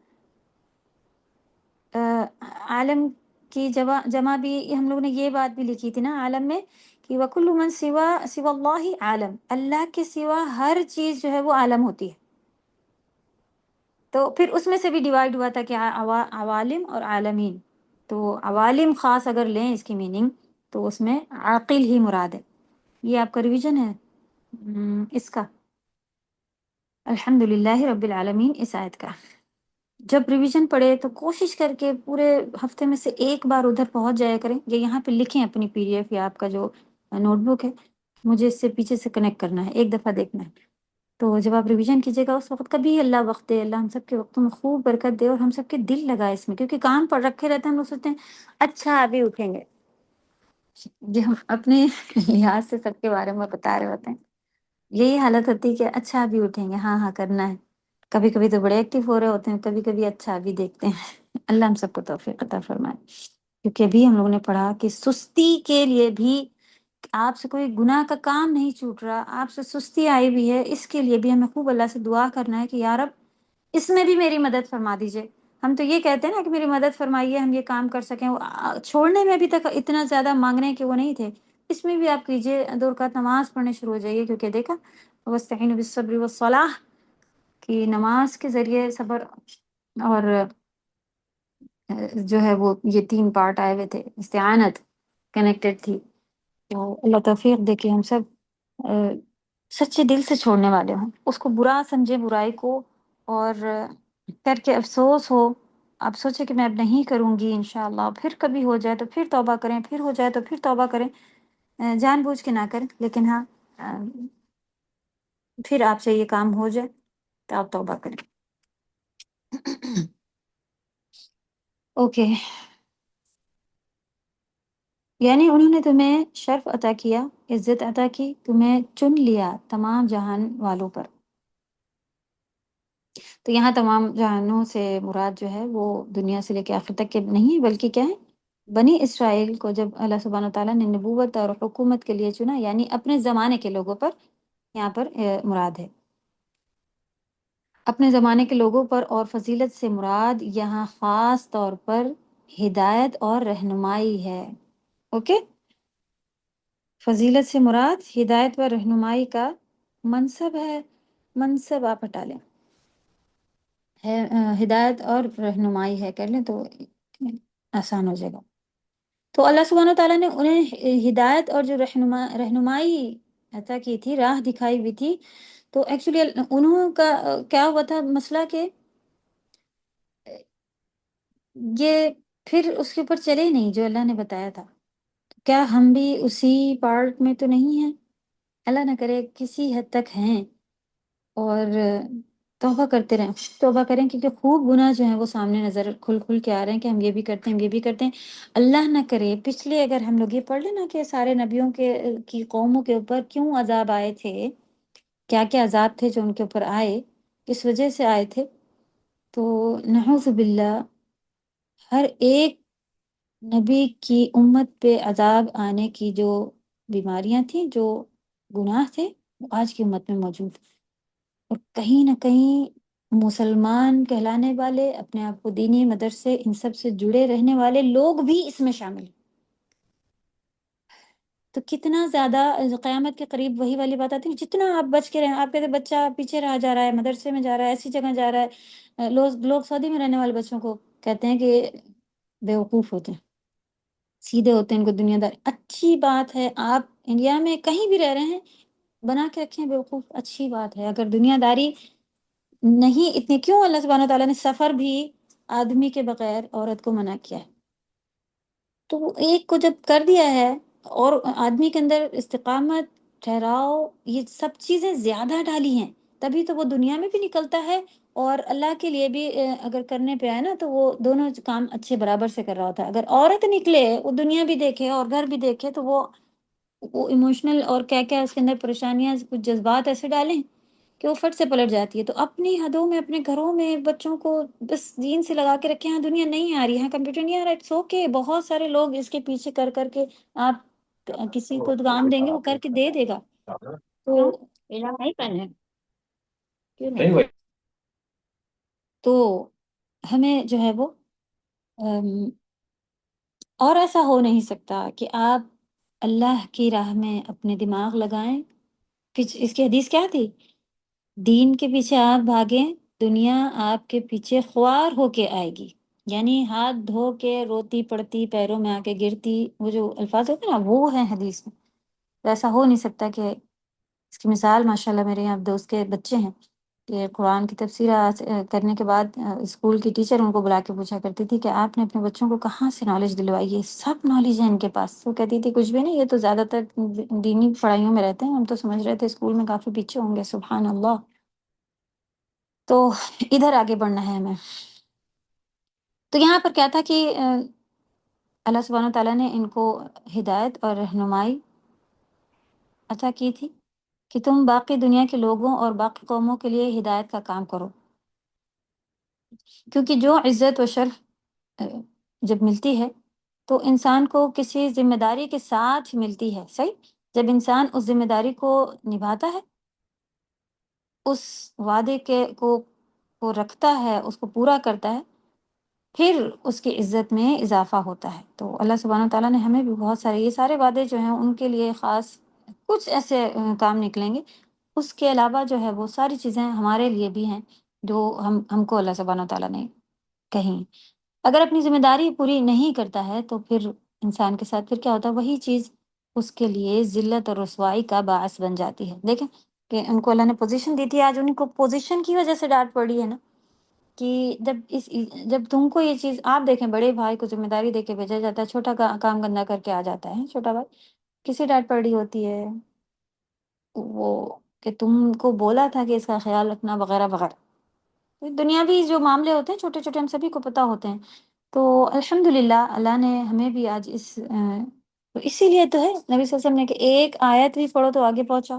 عالم کی جمع بھی ہم لوگ نے یہ بات بھی لکھی تھی نا عالم میں کہ وَكُلُّ مَن سِوَى اللَّهِ عالم، اللہ کے سوا ہر چیز جو ہے وہ عالم ہوتی ہے. تو پھر اس میں سے بھی ڈیوائیڈ ہوا تھا کہ عوالم اور عالمین. تو عوالم خاص اگر لیں اس کی میننگ تو اس میں عاقل ہی مراد ہے. یہ آپ کا ریویژن ہے اس کا الحمدللہ رب العالمین اس آیت کا. جب ریویژن پڑھے تو کوشش کر کے پورے ہفتے میں سے ایک بار ادھر پہنچ جایا کریں، یا یہاں پہ لکھیں اپنی PDF یا آپ کا جو نوٹ بک ہے، مجھے اس سے پیچھے سے کنیکٹ کرنا ہے، ایک دفعہ دیکھنا ہے۔ تو جب آپ ریویژن کیجیے گا اس وقت کبھی اللہ وقت دے، اللہ ہم سب کے وقتوں میں خوب برکت دے اور ہم سب کے دل لگائے اس میں، کیونکہ کام پر رکھے رہتے ہیں، ہم لوگ سوچتے ہیں اچھا ابھی اٹھیں گے، جی ہم اپنے لحاظ سے سب کے بارے میں بتا رہے ہوتے ہیں، یہی حالت ہوتی ہے کہ اچھا ابھی اٹھیں گے، ہاں ہاں کرنا ہے۔ کبھی کبھی تو بڑے ایکٹیو ہو رہے ہوتے ہیں، کبھی کبھی اچھا ابھی دیکھتے ہیں۔ اللہ ہم سب کو توفیق عطا فرمائے۔ کیونکہ ابھی ہم لوگوں نے پڑھا کہ سستی کے لیے بھی، آپ سے کوئی گناہ کا کام نہیں چھوٹ رہا، آپ سے سستی آئی بھی ہے، اس کے لیے بھی ہمیں خوب اللہ سے دعا کرنا ہے کہ یا رب اس میں بھی میری مدد فرما دیجئے۔ ہم تو یہ کہتے ہیں نا کہ میری مدد فرمائیے، ہم یہ کام کر سکیں۔ چھوڑنے میں ابھی تک اتنا زیادہ مانگنے کے وہ نہیں تھے، اس میں بھی آپ کیجئے، 2 رکعت نماز پڑھنے شروع ہو جائیے، کیونکہ دیکھا وَاسْتَعِینُوا بِالصَّبْرِ وَالصَّلَاةِ کہ نماز کے ذریعے صبر اور جو ہے وہ یہ 3 پارٹ آئے ہوئے تھے، استعانت کنیکٹڈ تھی۔ تو اللہ توفیق دے کہ ہم سب سچے دل سے چھوڑنے والے ہوں، اس کو برا سمجھے برائی کو، اور کر کے افسوس ہو، آپ سوچے کہ میں اب نہیں کروں گی انشاءاللہ، پھر کبھی ہو جائے تو پھر توبہ کریں، پھر ہو جائے تو پھر توبہ کریں، جان بوجھ کے نہ کریں، لیکن ہاں پھر آپ سے یہ کام ہو جائے تو آپ توبہ کریں۔ اوکے، یعنی انہوں نے تمہیں شرف عطا کیا، عزت عطا کی، تمہیں چن لیا تمام جہان والوں پر۔ تو یہاں تمام جہانوں سے مراد جو ہے وہ دنیا سے لے کے آخر تک کے نہیں ہے، بلکہ کیا ہے، بنی اسرائیل کو جب اللہ سبحانہ تعالیٰ نے نبوت اور حکومت کے لیے چنا، یعنی اپنے زمانے کے لوگوں پر یہاں پر مراد ہے، اپنے زمانے کے لوگوں پر، اور فضیلت سے مراد یہاں خاص طور پر ہدایت اور رہنمائی ہے۔ اوکے، فضیلت سے مراد ہدایت و رہنمائی کا منصب ہے، منصب آپ ہٹا لیں، ہے ہدایت اور رہنمائی ہے، کر لیں تو آسان ہو جائے گا۔ تو اللہ سبحانہ تعالیٰ نے انہیں ہدایت اور جو رہنمائی عطا کی تھی، راہ دکھائی ہوئی تھی، تو ایکچولی انہوں کا کیا ہوا تھا مسئلہ کہ یہ پھر اس کے اوپر چلے نہیں جو اللہ نے بتایا تھا۔ کیا ہم بھی اسی پارٹ میں تو نہیں ہیں؟ اللہ نہ کرے کسی حد تک ہیں، اور توبہ کرتے رہیں، توبہ کریں، کیونکہ خوب گناہ جو ہیں وہ سامنے نظر کھل کھل کے آ رہے ہیں کہ ہم یہ بھی کرتے ہیں، ہم یہ بھی کرتے ہیں۔ اللہ نہ کرے پچھلے، اگر ہم لوگ یہ پڑھ لیں نا کہ سارے نبیوں کی قوموں کے اوپر کیوں عذاب آئے تھے، کیا کیا عذاب تھے جو ان کے اوپر آئے، کس وجہ سے آئے تھے، تو نعوذ باللہ ہر ایک نبی کی امت پہ عذاب آنے کی جو بیماریاں تھیں، جو گناہ تھے، وہ آج کی امت میں موجود ہیں۔ اور کہیں نہ کہیں مسلمان کہلانے والے، اپنے آپ کو دینی مدرسے ان سب سے جڑے رہنے والے لوگ بھی اس میں شامل ہیں۔ تو کتنا زیادہ قیامت کے قریب وہی والی بات آتی ہے، جتنا آپ بچ کے رہیں، آپ کہتے ہیں بچہ پیچھے رہا جا رہا ہے، مدرسے میں جا رہا ہے، ایسی جگہ جا رہا ہے، لوگ سعودی میں رہنے والے بچوں کو کہتے ہیں کہ بیوقوف ہوتے ہیں، سیدھے ہوتے ہیں، ان کو دنیا دار۔ اچھی بات ہے، آپ انڈیا میں کہیں بھی رہ رہے ہیں، بنا کے رکھیں بیوقوف، اچھی بات ہے۔ اگر دنیا داری نہیں اتنی، کیوں اللہ سبحانہ تعالیٰ نے سفر بھی آدمی کے بغیر عورت کو منع کیا ہے؟ تو ایک کو جب کر دیا ہے، اور آدمی کے اندر استقامت، ٹھہراؤ، یہ سب چیزیں زیادہ ڈالی ہیں، تبھی تو وہ دنیا میں بھی نکلتا ہے، اور اللہ کے لیے بھی اگر کرنے پہ آئے نا تو وہ دونوں کام اچھے برابر سے کر رہا ہوتا ہے۔ اگر عورت نکلے، وہ دنیا بھی دیکھے اور گھر بھی دیکھے، تو وہ ایموشنل اور کیا کیا اس کے اندر پریشانیاں، کچھ جذبات ایسے ڈالیں کہ وہ فٹ سے پلٹ جاتی ہے۔ تو اپنی حدوں میں، اپنے گھروں میں بچوں کو بس دین سے لگا کے رکھیں۔ ہاں دنیا نہیں آ رہی ہے، کمپیوٹر نہیں آ رہا ہے، اٹس اوکے، بہت سارے لوگ اس کے پیچھے کر کر کے، آپ کسی کو کام دیں گے وہ کر کے دے دے گا۔ تو اعلان نہیں پہنے، کیوں نہیں؟ تو ہمیں جو ہے وہ اور ایسا ہو نہیں سکتا کہ آپ اللہ کی راہ میں اپنے دماغ لگائیں۔ اس کی حدیث کیا تھی؟ دین کے پیچھے آپ بھاگیں، دنیا آپ کے پیچھے خوار ہو کے آئے گی، یعنی ہاتھ دھو کے روتی پڑتی، پیروں میں آ کے گرتی، وہ جو الفاظ ہوتے ہیں نا، وہ ہیں حدیث میں۔ تو ایسا ہو نہیں سکتا کہ اس کی مثال ماشاءاللہ میرے یہاں دوست کے بچے ہیں، کہ قرآن کی تفسیر کرنے کے بعد اسکول کی ٹیچر ان کو بلا کے پوچھا کرتی تھی کہ آپ نے اپنے بچوں کو کہاں سے نالج دلوائی ہے، سب نالج ہے ان کے پاس. وہ کہتی تھی کچھ بھی نہیں، یہ تو زیادہ تر دینی پڑھائیوں میں رہتے ہیں، ہم تو سمجھ رہے تھے اسکول میں کافی پیچھے ہوں گے. سبحان اللہ. تو ادھر آگے بڑھنا ہے ہمیں. تو یہاں پر کیا تھا کہ اللہ سبحانہ و تعالیٰ نے ان کو ہدایت اور رہنمائی عطا کی تھی کہ تم باقی دنیا کے لوگوں اور باقی قوموں کے لیے ہدایت کا کام کرو، کیونکہ جو عزت و شرف جب ملتی ہے تو انسان کو کسی ذمہ داری کے ساتھ ملتی ہے. صحیح. جب انسان اس ذمہ داری کو نبھاتا ہے، اس وعدے کو رکھتا ہے، اس کو پورا کرتا ہے، پھر اس کی عزت میں اضافہ ہوتا ہے. تو اللہ سبحانہ و تعالیٰ نے ہمیں بھی بہت سارے یہ سارے وعدے جو ہیں ان کے لیے خاص کچھ ایسے کام نکلیں گے. اس کے علاوہ جو ہے وہ ساری چیزیں ہمارے لیے بھی ہیں جو ہم کو اللہ سبحانہ و تعالیٰ نے کہیں. اگر اپنی ذمہ داری پوری نہیں کرتا ہے تو پھر انسان کے ساتھ پھر کیا ہوتا ہے، وہی چیز اس کے لیے ذلت اور رسوائی کا باعث بن جاتی ہے. دیکھیں کہ ان کو اللہ نے پوزیشن دی تھی، آج ان کو پوزیشن کی وجہ سے ڈانٹ پڑی ہے نا، کہ جب تم کو یہ چیز، آپ دیکھیں بڑے بھائی کو ذمہ داری دے کے بھیجا جاتا ہے، چھوٹا کام گندا کر کے آ جاتا ہے چھوٹا بھائی، کسی ڈانٹ پڑ رہی ہوتی ہے وہ کہ تم کو بولا تھا کہ اس کا خیال رکھنا وغیرہ وغیرہ. دنیاوی جو معاملے ہوتے ہیں چھوٹے چھوٹے ہم سبھی کو پتہ ہوتے ہیں. تو الحمدللہ اللہ نے ہمیں بھی آج تو اسی لیے تو ہے نبی صلی اللہ علیہ وسلم نے کہ ایک آیت بھی پڑھو تو آگے پہنچاؤ.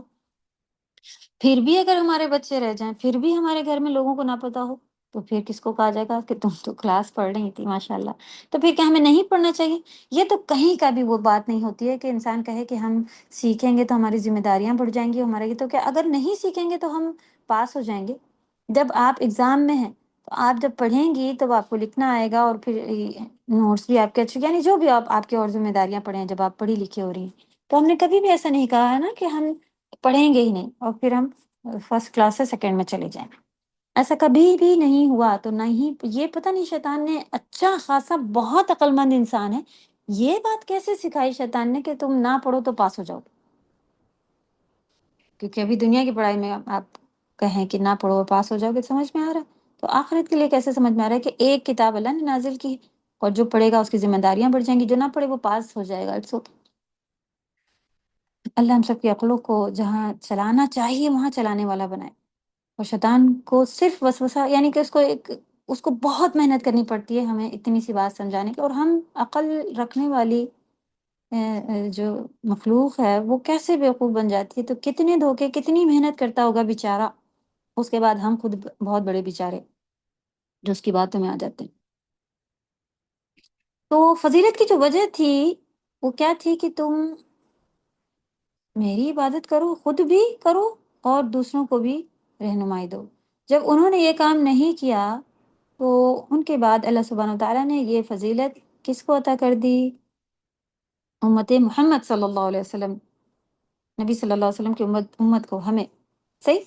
پھر بھی اگر ہمارے بچے رہ جائیں، پھر بھی ہمارے گھر میں لوگوں کو نہ پتہ ہو، تو پھر کس کو کہا جائے گا کہ تم تو کلاس پڑھ رہی تھی ماشاء اللہ. تو پھر کیا ہمیں نہیں پڑھنا چاہیے؟ یہ تو کہیں کا بھی وہ بات نہیں ہوتی ہے کہ انسان کہے کہ ہم سیکھیں گے تو ہماری ذمہ داریاں بڑھ جائیں گی ہمارے. تو کیا اگر نہیں سیکھیں گے تو ہم پاس ہو جائیں گے؟ جب آپ ایگزام میں ہیں تو آپ جب پڑھیں گی تو آپ کو لکھنا آئے گا، اور پھر نوٹس بھی آپ کے اچھے، یعنی جو بھی آپ کے اور ذمہ داریاں پڑھیں جب آپ پڑھی لکھی ہو رہی ہیں. تو ہم نے کبھی بھی ایسا نہیں کہا ہے نا کہ ہم پڑھیں گے ہی نہیں اور پھر ہم فرسٹ کلاس سے سیکنڈ میں چلے جائیں. ایسا کبھی بھی نہیں ہوا. تو نہ ہی یہ پتہ نہیں شیطان نے اچھا خاصا بہت عقل مند انسان ہے، یہ بات کیسے سکھائی شیطان نے کہ تم نہ پڑھو تو پاس ہو جاؤ. کیونکہ ابھی دنیا کی پڑھائی میں آپ کہیں کہ نہ پڑھو پاس ہو جاؤ گے، سمجھ میں آ رہا ہے. تو آخرت کے لیے کیسے سمجھ میں آ رہا ہے کہ ایک کتاب اللہ نے نازل کی اور جو پڑھے گا اس کی ذمہ داریاں بڑھ جائیں گی، جو نہ پڑھے وہ پاس ہو جائے گا. It's okay. اللہ ہم سب کی عقلوں کو جہاں چلانا چاہیے وہاں چلانے والا بنائے، اور شیطان کو صرف وسوسہ، یعنی کہ اس کو بہت محنت کرنی پڑتی ہے ہمیں اتنی سی بات سمجھانے کی. اور ہم عقل رکھنے والی جو مخلوق ہے وہ کیسے بیوقوف بن جاتی ہے. تو کتنے دھوکے، کتنی محنت کرتا ہوگا بیچارہ، اس کے بعد ہم خود بہت بڑے بیچارے جو اس کی باتوں میں آ جاتے ہیں. تو فضیلت کی جو وجہ تھی وہ کیا تھی کہ تم میری عبادت کرو، خود بھی کرو اور دوسروں کو بھی رہنمائی دو. جب انہوں نے یہ کام نہیں کیا تو ان کے بعد اللہ سبحانہ وتعالیٰ نے یہ فضیلت کس کو عطا کر دی؟ امت محمد صلی اللہ علیہ وسلم، نبی صلی اللہ علیہ وسلم کی امت کو، ہمیں. صحیح.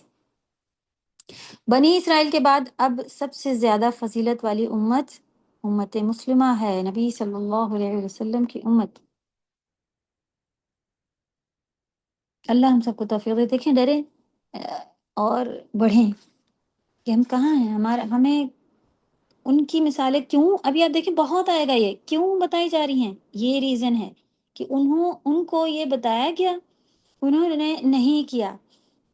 بنی اسرائیل کے بعد اب سب سے زیادہ فضیلت والی امت مسلمہ ہے، نبی صلی اللہ علیہ وسلم کی امت. اللہ ہم سب کو توفیق دے. دیکھیں ڈریں اور بڑھیں کہ ہم کہاں ہیں، ہمیں ان کی مثالیں کیوں ابھی آپ دیکھیں بہت آئے گا، یہ کیوں بتائی جا رہی ہیں. یہ ریزن ہے کہ ان کو یہ بتایا گیا، انہوں نے نہیں کیا.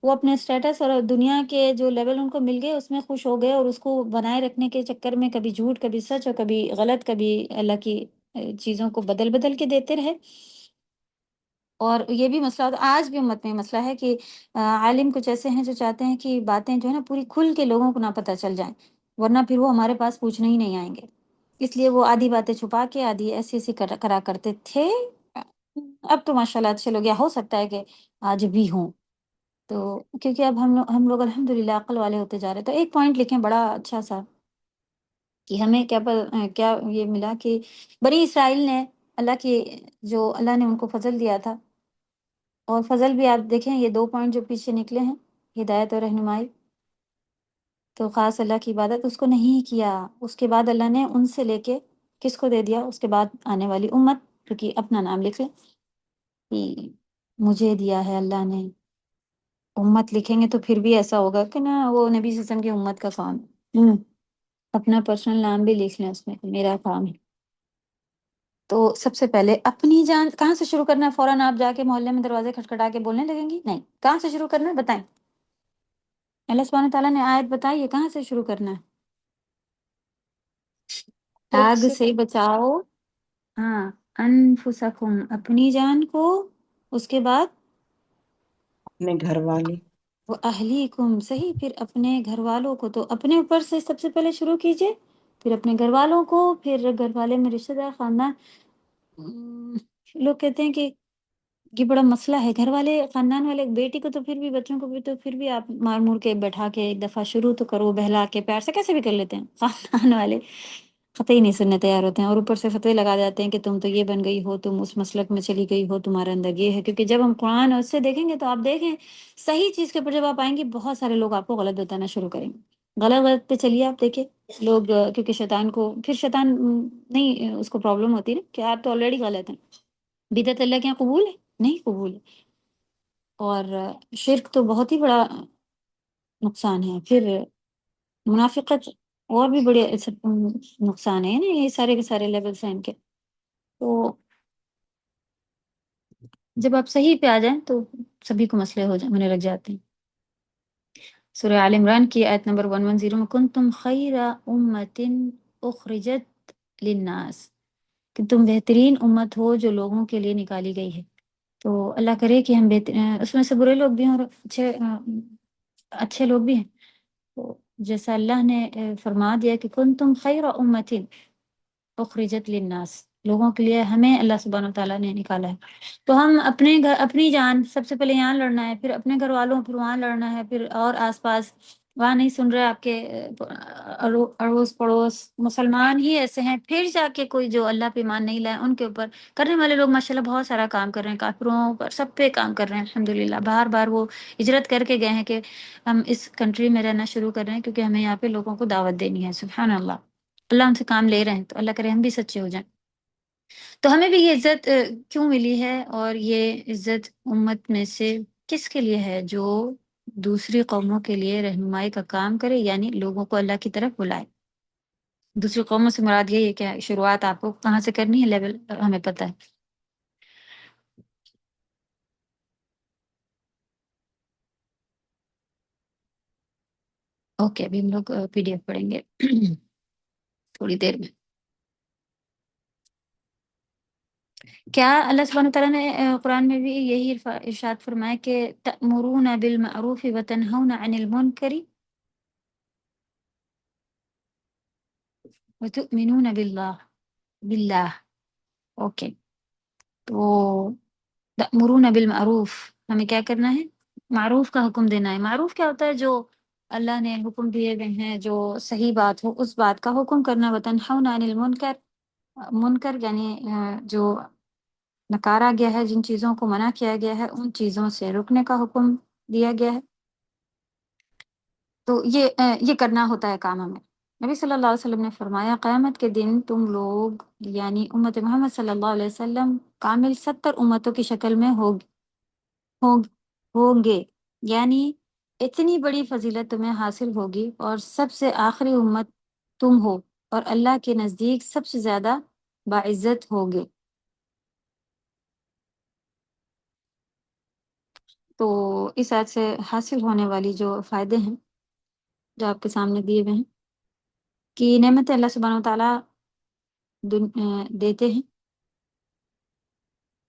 وہ اپنے اسٹیٹس اور دنیا کے جو لیول ان کو مل گئے اس میں خوش ہو گئے، اور اس کو بنائے رکھنے کے چکر میں کبھی جھوٹ، کبھی سچ، اور کبھی غلط، کبھی اللہ کی چیزوں کو بدل کے دیتے رہے. اور یہ بھی مسئلہ آج بھی امت میں مسئلہ ہے کہ عالم کچھ ایسے ہیں جو چاہتے ہیں کہ باتیں جو ہے نا پوری کھل کے لوگوں کو نہ پتہ چل جائیں، ورنہ پھر وہ ہمارے پاس پوچھنے ہی نہیں آئیں گے. اس لیے وہ آدھی باتیں چھپا کے آدھی ایسی کرا کرتے تھے. اب تو ماشاءاللہ اچھے لوگ، یا ہو سکتا ہے کہ آج بھی ہوں. تو کیونکہ اب ہم لوگ الحمدللہ عقل والے ہوتے جا رہے ہیں. تو ایک پوائنٹ لکھیں بڑا اچھا سا کہ ہمیں کیا یہ ملا کہ بنی اسرائیل نے اللہ کی، جو اللہ نے ان کو فضل دیا تھا، اور فضل بھی آپ دیکھیں یہ 2 پوائنٹ جو پیچھے نکلے ہیں، ہدایت اور رہنمائی. تو خاص اللہ کی عبادت اس کو نہیں کیا. اس کے بعد اللہ نے ان سے لے کے کس کو دے دیا؟ اس کے بعد آنے والی امت، کیونکہ اپنا نام لکھ لیں کہ مجھے دیا ہے اللہ نے امت لکھیں گے تو پھر بھی ایسا ہوگا کہ نا وہ نبی صلی اللہ علیہ وسلم کی امت کا کام ہے، اپنا پرسنل نام بھی لکھ لیں اس میں، میرا کام ہے۔ تو سب سے پہلے اپنی جان کہاں سے شروع کرنا ہے؟ فوراً آپ جا کے محلے میں دروازے کھٹکھٹا کے بولنے لگیں گی؟ نہیں، کہاں سے شروع کرنا ہے بتائیں؟ اللہ سبحانہ تعالیٰ نے آیت بتائی ہے، کہاں سے شروع کرنا ہے؟
خود
آگ
سے
سے بچاؤ، ہاں، انفسکم، اپنی جان کو، اس کے بعد
اپنے گھر والے،
وہ اہلیکم، صحیح، پھر اپنے گھر والوں کو، تو اپنے اوپر سے سب سے پہلے شروع کیجئے، پھر اپنے گھر والوں کو، پھر گھر والے میں رشتہ دار، خاندان۔ لوگ کہتے ہیں کہ یہ بڑا مسئلہ ہے، گھر والے، خاندان والے، بیٹی کو تو پھر بھی، بچوں کو بھی تو پھر بھی آپ مار مور کے بیٹھا کے ایک دفعہ شروع تو کرو، بہلا کے پیار سے کیسے بھی کر لیتے ہیں، خاندان والے قطعی نہیں سننے تیار ہوتے ہیں، اور اوپر سے فتوے لگا جاتے ہیں کہ تم تو یہ بن گئی ہو، تم اس مسلک میں چلی گئی ہو، تمہارے اندر یہ ہے۔ کیونکہ جب ہم قرآن اور اس سے دیکھیں گے تو آپ دیکھیں صحیح چیز کے اوپر جب آپ آئیں گے، بہت سارے لوگ آپ کو غلط بتانا شروع کریں گے، غلط غلط پہ چلیے آپ دیکھیں لوگ، کیونکہ شیطان کو پھر شیطان نہیں اس کو پرابلم ہوتی نا کہ آپ تو آلریڈی غلط ہیں، بدعت اللہ کے یہاں قبول ہے؟ نہیں قبول ہے، اور شرک تو بہت ہی بڑا نقصان ہے، پھر منافقت اور بھی بڑے نقصان ہے نا، یہ سارے کے سارے لیولس ہیں ان کے۔ تو جب آپ صحیح پہ آ جائیں تو سبھی کو مسئلے ہونے لگ جاتے ہیں۔ سورہ آل عمران کی آیت نمبر 110 میں کنتم خیر امت اخرجت للناس، کہ تم بہترین امت ہو جو لوگوں کے لیے نکالی گئی ہے۔ تو اللہ کرے کہ ہم اس میں سے برے لوگ بھی ہیں اور اچھے لوگ بھی ہیں۔ تو جیسا اللہ نے فرما دیا کہ کنتم خیر امت اخرجت للناس، لوگوں کے لیے ہمیں اللہ سبحانہ وتعالیٰ نے نکالا ہے۔ تو ہم اپنے گھر، اپنی جان سب سے پہلے یہاں لڑنا ہے، پھر اپنے گھر والوں، پھر وہاں لڑنا ہے، پھر اور آس پاس وہاں نہیں سن رہے آپ کے اڑوس پڑوس مسلمان ہی ایسے ہیں، پھر جا کے کوئی جو اللہ پہ ایمان نہیں لائے ان کے اوپر کرنے والے لوگ ماشاءاللہ بہت سارا کام کر رہے ہیں، کافروں پر سب پہ کام کر رہے ہیں الحمدللہ، بار بار وہ ہجرت کر کے گئے ہیں کہ ہم اس کنٹری میں رہنا شروع کر رہے ہیں کیونکہ ہمیں یہاں پہ لوگوں کو دعوت دینی ہے۔ سبحان اللہ، اللہ ان سے کام لے رہے ہیں، تو اللہ کرے ہم بھی سچے ہو جائیں۔ تو ہمیں بھی یہ عزت کیوں ملی ہے، اور یہ عزت امت میں سے کس کے لیے ہے؟ جو دوسری قوموں کے لیے رہنمائی کا کام کرے، یعنی لوگوں کو اللہ کی طرف بلائے۔ دوسری قوموں سے مراد یہی ہے کہ شروعات آپ کو کہاں سے کرنی ہے، لیول ہمیں پتہ ہے۔ اوکے، ابھی ہم لوگ پی ڈی ایف پڑھیں گے تھوڑی دیر میں۔ کیا اللہ سبحانہ تعالیٰ نے قرآن میں بھی یہی ارشاد فرمایا کہ تأمرون بالمعروف وتنہون عن المنکر وتؤمنون باللہ؟ اوکے، تو تأمرون بالمعروف، ہمیں کیا کرنا ہے؟ معروف کا حکم دینا ہے۔ معروف کیا ہوتا ہے؟ جو اللہ نے حکم دیے ہوئے ہیں، جو صحیح بات ہو اس بات کا حکم کرنا۔ وتنہون عن المنکر، منکر یعنی جو نکارا گیا ہے، جن چیزوں کو منع کیا گیا ہے ان چیزوں سے رکنے کا حکم دیا گیا ہے۔ تو یہ کرنا ہوتا ہے کام ہمیں۔ نبی صلی اللہ علیہ وسلم نے فرمایا قیامت کے دن تم لوگ یعنی امت محمد صلی اللہ علیہ وسلم کامل 70 امتوں کی شکل میں ہوں گے، یعنی اتنی بڑی فضیلت تمہیں حاصل ہوگی، اور سب سے آخری امت تم ہو، اور اللہ کے نزدیک سب سے زیادہ باعزت ہوگے۔ تو اس آیت سے حاصل ہونے والی جو فائدے ہیں جو آپ کے سامنے دیے ہوئے ہیں، کہ نعمت اللہ سبحانہ و تعالیٰ دیتے ہیں،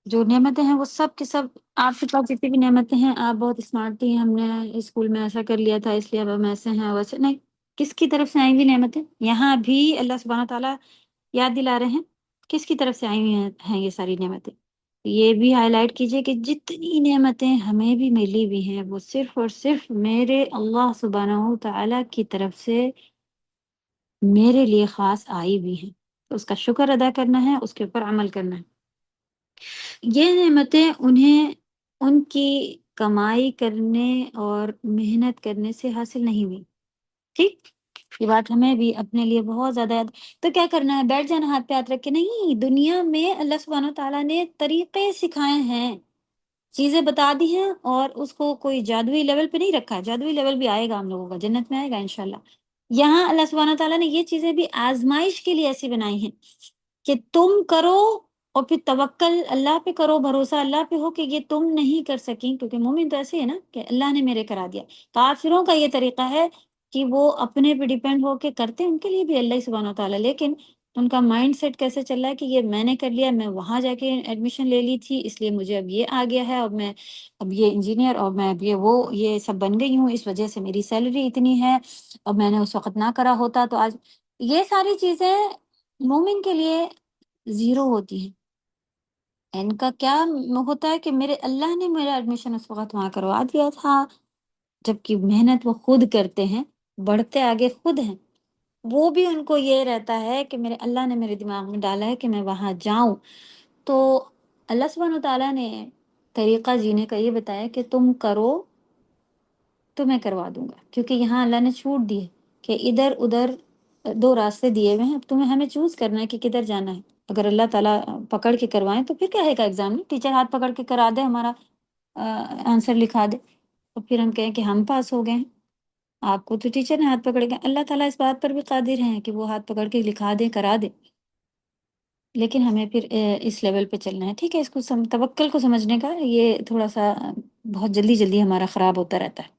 جو نعمتیں ہیں وہ سب کے سب، آپ کے پاس جتنی بھی نعمتیں ہیں، آپ بہت اسمارٹ تھی، ہم نے اسکول میں ایسا کر لیا تھا اس لیے اب ہم ایسے ہیں ویسے نہیں، کس کی طرف سے آئی ہوئی نعمتیں؟ یہاں بھی اللہ سبحانہ تعالیٰ یاد دلا رہے ہیں کس کی طرف سے آئی ہوئی ہیں یہ ساری نعمتیں۔ یہ بھی ہائی لائٹ کیجئے کہ جتنی نعمتیں ہمیں بھی ملی ہوئی ہیں وہ صرف اور صرف میرے اللہ سبحانہ و تعالیٰ کی طرف سے میرے لیے خاص آئی ہوئی ہیں، تو اس کا شکر ادا کرنا ہے، اس کے اوپر عمل کرنا ہے۔ یہ نعمتیں انہیں ان کی کمائی کرنے اور محنت کرنے سے حاصل نہیں ہوئی، ٹھیک؟ یہ بات ہمیں بھی اپنے لیے بہت زیادہ یاد۔ تو کیا کرنا ہے؟ بیٹھ جانا ہاتھ پہ ہاتھ رکھ کے؟ نہیں، دنیا میں اللہ سبحانہ و تعالیٰ نے طریقے سکھائے ہیں چیزیں بتا دی ہیں اور اس کو کوئی جادوئی لیول پہ نہیں رکھا ہے. جادوئی لیول بھی آئے گا ہم لوگوں کا، جنت میں آئے گا انشاءاللہ. یہاں اللہ سبحانہ تعالیٰ نے یہ چیزیں بھی آزمائش کے لیے ایسی بنائی ہیں کہ تم کرو اور پھر توکل اللہ پہ کرو، بھروسہ اللہ پہ ہو کہ یہ تم نہیں کر سکیں، کیونکہ مومن تو ایسے ہے نا کہ اللہ نے میرے کرا دیا. کافروں کا یہ طریقہ ہے کہ وہ اپنے پہ ڈیپینڈ ہو کے کرتے ہیں، ان کے لیے بھی اللہ سبحانہ تعالیٰ، لیکن ان کا مائنڈ سیٹ کیسے چل رہا ہے کہ یہ میں نے کر لیا، میں وہاں جا کے ایڈمیشن لے لی تھی اس لیے مجھے اب یہ آ گیا ہے، اب میں اب یہ انجینئر اور میں اب یہ سب بن گئی ہوں، اس وجہ سے میری سیلری اتنی ہے، اب میں نے اس وقت نہ کرا ہوتا تو آج. یہ ساری چیزیں مومن کے لیے زیرو ہوتی ہیں. ان کا کیا ہوتا ہے کہ میرے اللہ نے میرا ایڈمیشن اس وقت وہاں کروا دیا تھا، جبکہ محنت وہ خود کرتے ہیں، بڑھتے آگے خود ہیں. وہ بھی ان کو یہ رہتا ہے کہ میرے اللہ نے میرے دماغ میں ڈالا ہے کہ میں وہاں جاؤں. تو اللہ سبحانہ تعالیٰ نے طریقہ جینے کا یہ بتایا کہ تم کرو تو میں کروا دوں گا، کیونکہ یہاں اللہ نے چھوٹ دی ہے کہ ادھر ادھر دو راستے دیے ہوئے ہیں، اب تمہیں ہمیں چوز کرنا ہے کہ کدھر جانا ہے. اگر اللہ تعالیٰ پکڑ کے کروائیں تو پھر کیا ہے گا ایگزام میں، ٹیچر ہاتھ پکڑ کے کرا دے، ہمارا آنسر لکھا دے تو پھر ہم کہیں کہ ہم پاس ہو گئے ہیں. آپ کو تو ٹیچر نے ہاتھ پکڑ کے، اللہ تعالیٰ اس بات پر بھی قادر ہیں کہ وہ ہاتھ پکڑ کے لکھا دے، کرا دے، لیکن ہمیں پھر اس لیول پہ چلنا ہے. ٹھیک ہے، اس کو توکل کو سمجھنے کا یہ تھوڑا سا بہت جلدی جلدی ہمارا خراب ہوتا رہتا ہے.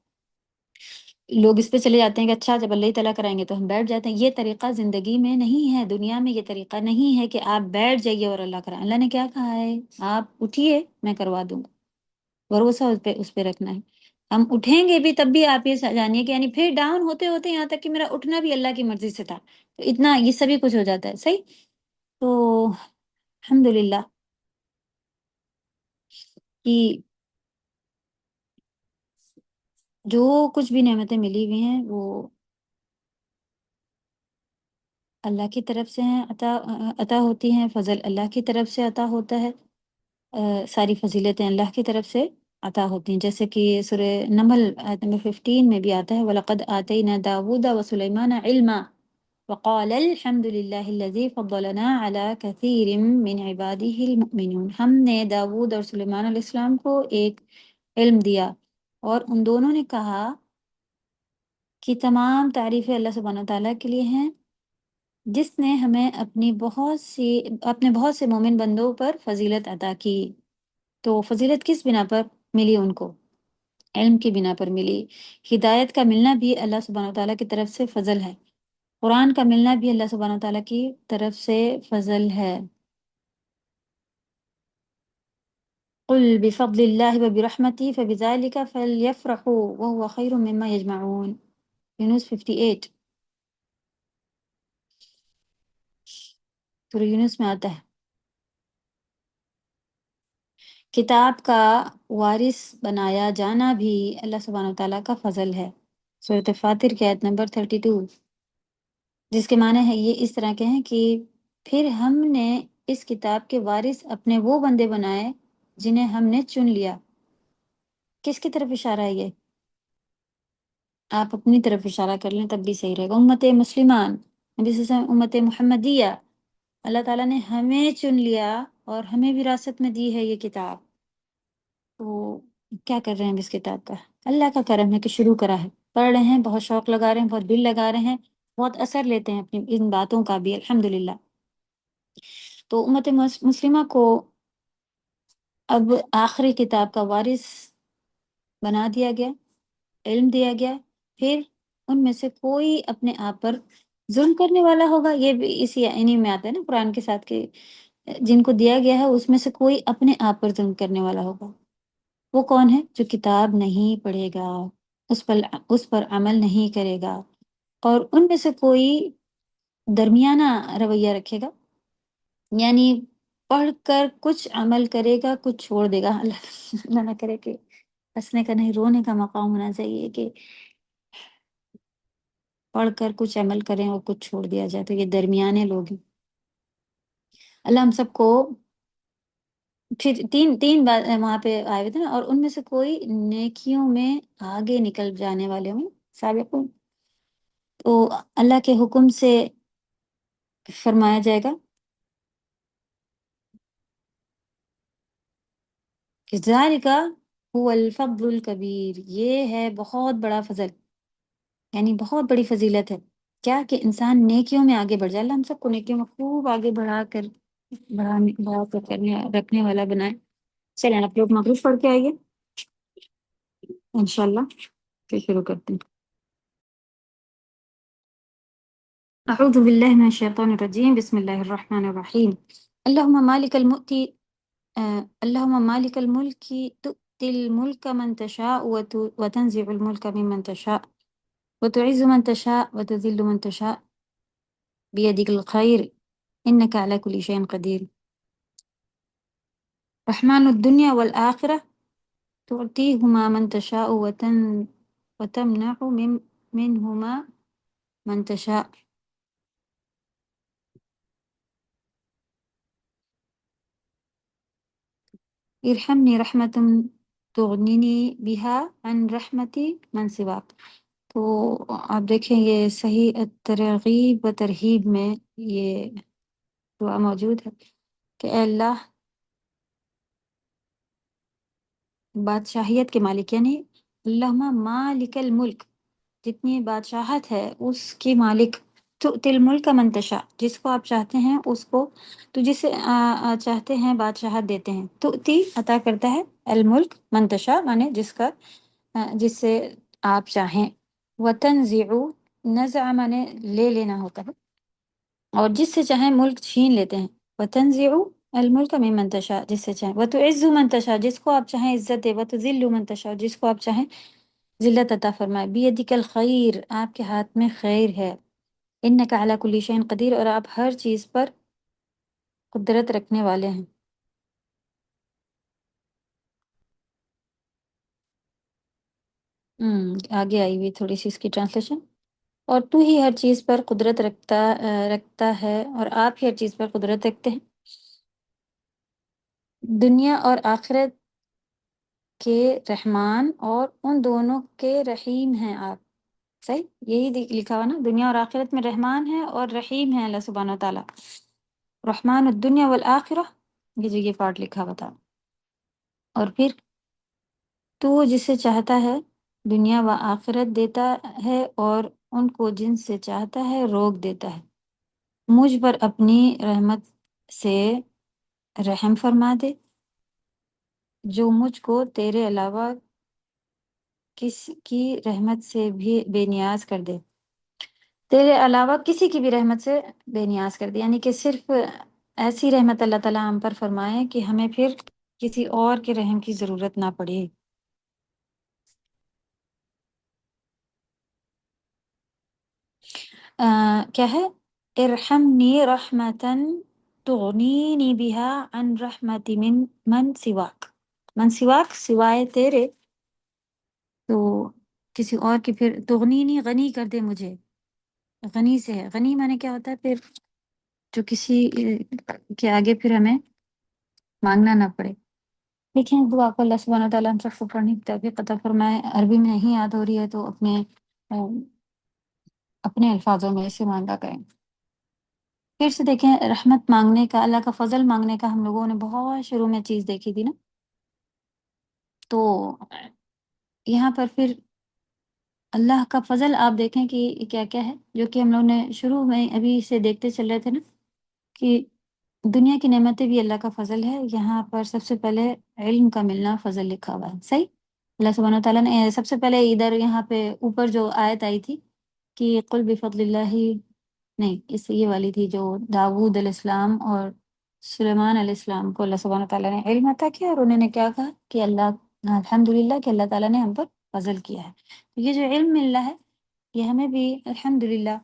لوگ اس پہ چلے جاتے ہیں کہ اچھا جب اللہ تعالیٰ کرائیں گے تو ہم بیٹھ جاتے ہیں. یہ طریقہ زندگی میں نہیں ہے، دنیا میں یہ طریقہ نہیں ہے کہ آپ بیٹھ جائیے اور اللہ کرائیں. اللہ نے کیا کہا ہے؟ آپ اٹھیے میں کروا دوں گا، بھروسہ اس پہ رکھنا ہے. ہم اٹھیں گے بھی تب بھی آپ یہ جانیے کہ یعنی پھر ڈاؤن ہوتے ہوتے یہاں تک کہ میرا اٹھنا بھی اللہ کی مرضی سے تھا، تو اتنا یہ سبھی کچھ ہو جاتا ہے. صحیح. تو الحمدللہ کہ جو کچھ بھی نعمتیں ملی ہوئی ہیں وہ اللہ کی طرف سے ہیں، عطا ہوتی ہیں، فضل اللہ کی طرف سے عطا ہوتا ہے. ساری فضیلتیں اللہ کی طرف سے عطا ہوتی ہیں، جیسے کہ سورہ نمل آیت نمبر 15 میں بھی آتا ہے وَلَقَدْ آتَيْنَا دَاوُودَ وَسُلَيْمَانَ عِلْمًا وَقَالَ الْحَمْدُ لِلَّهِ الَّذِي فَضَّلَنَا عَلَى كَثِيرٍ مِّنْ عِبَادِهِ الْمُؤْمِنِينَ. ہم نے داود اور سلیمان علیہ السلام کو ایک علم دیا اور ان دونوں نے کہا کہ تمام تعریفیں اللہ سبحانہ تعالیٰ کے لیے ہیں، جس نے ہمیں اپنے بہت سے مومن بندوں پر فضیلت عطا کی. تو فضیلت کس بنا پر ملی ان کو؟ علم کی بنا پر ملی. ہدایت کا ملنا بھی اللہ سبحانہ تعالیٰ کی طرف سے فضل ہے. قرآن کا ملنا بھی اللہ سبحانہ تعالیٰ کی طرف سے فضل ہے. قل بفضل اللہ وبرحمتہ فبذلک فلیفرحوا وهو خیر مما یجمعون. یونس 58 سورہ یونس میں آتا ہے. کتاب کا وارث بنایا جانا بھی اللہ سبحانہ تعالیٰ کا فضل ہے. سورۃ فاطر کی آیت نمبر 32، جس کے معنی ہے یہ اس طرح کے ہیں کہ پھر ہم نے اس کتاب کے وارث اپنے وہ بندے بنائے جنہیں ہم نے چن لیا. کس کی طرف اشارہ ہے یہ؟ آپ اپنی طرف اشارہ کر لیں تب بھی صحیح رہے گا. امت مسلمان، نبی صلی اللہ علیہ وسلم، امت محمدیہ، اللہ تعالیٰ نے ہمیں چن لیا اور ہمیں وراثت میں دی ہے یہ کتاب. تو کیا کر رہے ہیں اس کتاب کا؟ اللہ کا کرم ہے کہ شروع کرا ہے، پڑھ رہے ہیں، بہت شوق لگا رہے ہیں، بہت دل لگا رہے ہیں، بہت اثر لیتے ہیں اپنی ان باتوں کا بھی الحمدللہ. تو امت مسلمہ کو اب آخری کتاب کا وارث بنا دیا گیا، علم دیا گیا. پھر ان میں سے کوئی اپنے آپ پر ظلم کرنے والا ہوگا، یہ بھی اسی انہی میں آتا ہے نا قرآن کے ساتھ کہ جن کو دیا گیا ہے اس میں سے کوئی اپنے آپ پر ظلم کرنے والا ہوگا. وہ کون ہے؟ جو کتاب نہیں پڑھے گا، اس پر عمل نہیں کرے گا، اور ان میں سے کوئی درمیانہ رویہ رکھے گا، یعنی پڑھ کر کچھ عمل کرے گا، کچھ چھوڑ دے گا. اللہ نہ کرے کہ ہنسنے کا نہیں رونے کا مقام ہونا چاہیے کہ پڑھ کر کچھ عمل کریں اور کچھ چھوڑ دیا جائے. تو یہ درمیانے لوگ ہیں. اللہ ہم سب کو پھر تین بات وہاں پہ آئے ہوئے تھے نا، اور ان میں سے کوئی نیکیوں میں آگے نکل جانے والے ہوں سابقون. تو اللہ کے حکم سے فرمایا جائے گا کہ ذالک هو الفضل الکبیر، یہ ہے بہت بڑا فضل، یعنی بہت بڑی فضیلت ہے، کیا کہ انسان نیکیوں میں آگے بڑھ جائے۔ اللہ ہم سب کو نیکیوں میں خوب آگے بڑھا کر رکھنے والا بنائے۔ چلیں آپ لوگ مغرب پڑھ کے آئیے انشاءاللہ، پھر شروع کرتے ہیں۔ اعوذ باللہ من الشیطان الرجیم، بسم اللہ الرحمن الرحیم۔ اللہم مالک المؤتی اللہم مالک الملک تؤتی الملک من تشاء وتنزع الملک ممن تشاء وتعز من تشاء وتذل من تشاء بیدک الخیر انک علی کل شیء قدیر۔ رحمن الدنیا والآخرہ تعطیہما من تشاء وتمنع منہما من تشاء۔ ارحمنی رحمت تغنینی بہا عن رحمت من سواک۔ تو آپ دیکھیں یہ صحیح ترغیب و ترہیب میں یہ دعا موجود ہے کہ اے اللہ بادشاہیت کے مالک، یعنی اللہم مالک الملک، جتنی بادشاہت ہے اس کی مالک، تؤتی الملک من تشاء، جس کو آپ چاہتے ہیں اس کو، تو جسے چاہتے ہیں بادشاہت دیتے ہیں، تؤتی عطا کرتا ہے، الملک من تشاء مانے جس سے آپ چاہیں، وتنزع نزع مانے لے لینا ہوتا ہے، اور جس سے چاہیں ملک چھین لیتے ہیں، وتنزع الملک ممن تشاء، جس سے چاہیں، وتعز من تشاء، جس کو آپ چاہیں عزت دے، وتذل من تشاء، جس کو آپ چاہیں ذلت عطا فرمائے، بیدک الخیر، آپ کے ہاتھ میں خیر ہے، انک علی کل شیء قدیر، اور آپ ہر چیز پر قدرت رکھنے والے ہیں۔ آگے آئی ہوئی تھوڑی سی اس کی ٹرانسلیشن، اور تو ہی ہر چیز پر قدرت رکھتا ہے، اور آپ ہی ہر چیز پر قدرت رکھتے ہیں، دنیا اور آخرت کے رحمان اور ان دونوں کے رحیم ہیں آپ۔ صحیح یہی لکھا ہوا نا، دنیا اور آخرت میں رحمان ہے اور رحیم ہے اللہ سبحانہ وتعالیٰ، رحمان الدنیا والآخرہ، یہ پارٹ لکھا ہوا تھا، اور پھر تو جسے چاہتا ہے دنیا و آخرت دیتا ہے، اور ان کو جن سے چاہتا ہے روک دیتا ہے، مجھ پر اپنی رحمت سے رحم فرما دے، جو مجھ کو تیرے علاوہ کس کی رحمت سے بھی بے نیاز کر دے، تیرے علاوہ کسی کی بھی رحمت سے بے نیاز کر دے، یعنی کہ صرف ایسی رحمت اللہ تعالیٰ ہم پر فرمائے کہ ہمیں پھر کسی اور کے رحم کی ضرورت نہ پڑے۔ کیا ہے؟ ارحمنی رحمتا تغنینی بہا عن رحمت من سواک، من سواک سوائے تیرے، تو کسی اور کی پھر تغنینی غنی کر دے مجھے، غنی سے ہے، غنی معنی کیا ہوتا ہے پھر جو کسی کے آگے پھر ہمیں مانگنا نہ پڑے۔ دیکھیں دعا کو اللہ سبحانہ وتعالیٰ ہم سب کو پڑھنے کی توفیق عطا فرمائے، عربی میں نہیں یاد ہو رہی ہے تو اپنے الفاظوں میں اسے مانگا کریں۔ پھر سے دیکھیں رحمت مانگنے کا، اللہ کا فضل مانگنے کا ہم لوگوں نے بہت شروع میں چیز دیکھی تھی نا، تو یہاں پر پھر اللہ کا فضل آپ دیکھیں کہ کیا کیا ہے، جو کہ ہم لوگوں نے شروع میں ابھی سے دیکھتے چل رہے تھے نا، کہ دنیا کی نعمتیں بھی اللہ کا فضل ہے۔ یہاں پر سب سے پہلے علم کا ملنا فضل لکھا ہوا ہے، صحیح، اللہ سبحانہ وتعالیٰ نے سب سے پہلے ادھر یہاں پہ اوپر جو آیت آئی تھی کہ قل بفضل اللہ، نہیں اس یہ والی تھی جو داود علیہ السلام اور سلیمان علیہ السلام کو اللہ سبحانہ تعالیٰ نے علم عطا کیا، اور انہوں نے کیا کہا کہ اللہ الحمدللہ کہ اللہ تعالیٰ نے ہم پر فضل کیا ہے۔ تو یہ جو علم مل رہا ہے یہ ہمیں بھی الحمدللہ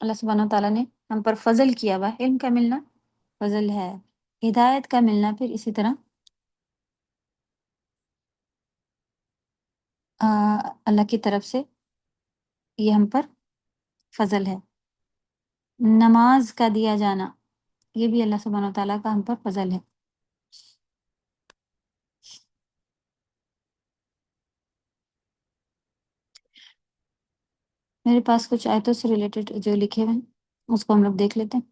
اللہ سبحانہ تعالیٰ نے ہم پر فضل کیا ہوا ہے، علم کا ملنا فضل ہے، ہدایت کا ملنا پھر اسی طرح اللہ کی طرف سے یہ ہم پر فضل ہے، نماز کا دیا جانا یہ بھی اللہ سبحانہ تعالیٰ کا ہم پر فضل ہے۔ میرے پاس کچھ آیتوں سے ریلیٹڈ جو لکھے ہوئے ہیں اس کو ہم لوگ دیکھ لیتے ہیں۔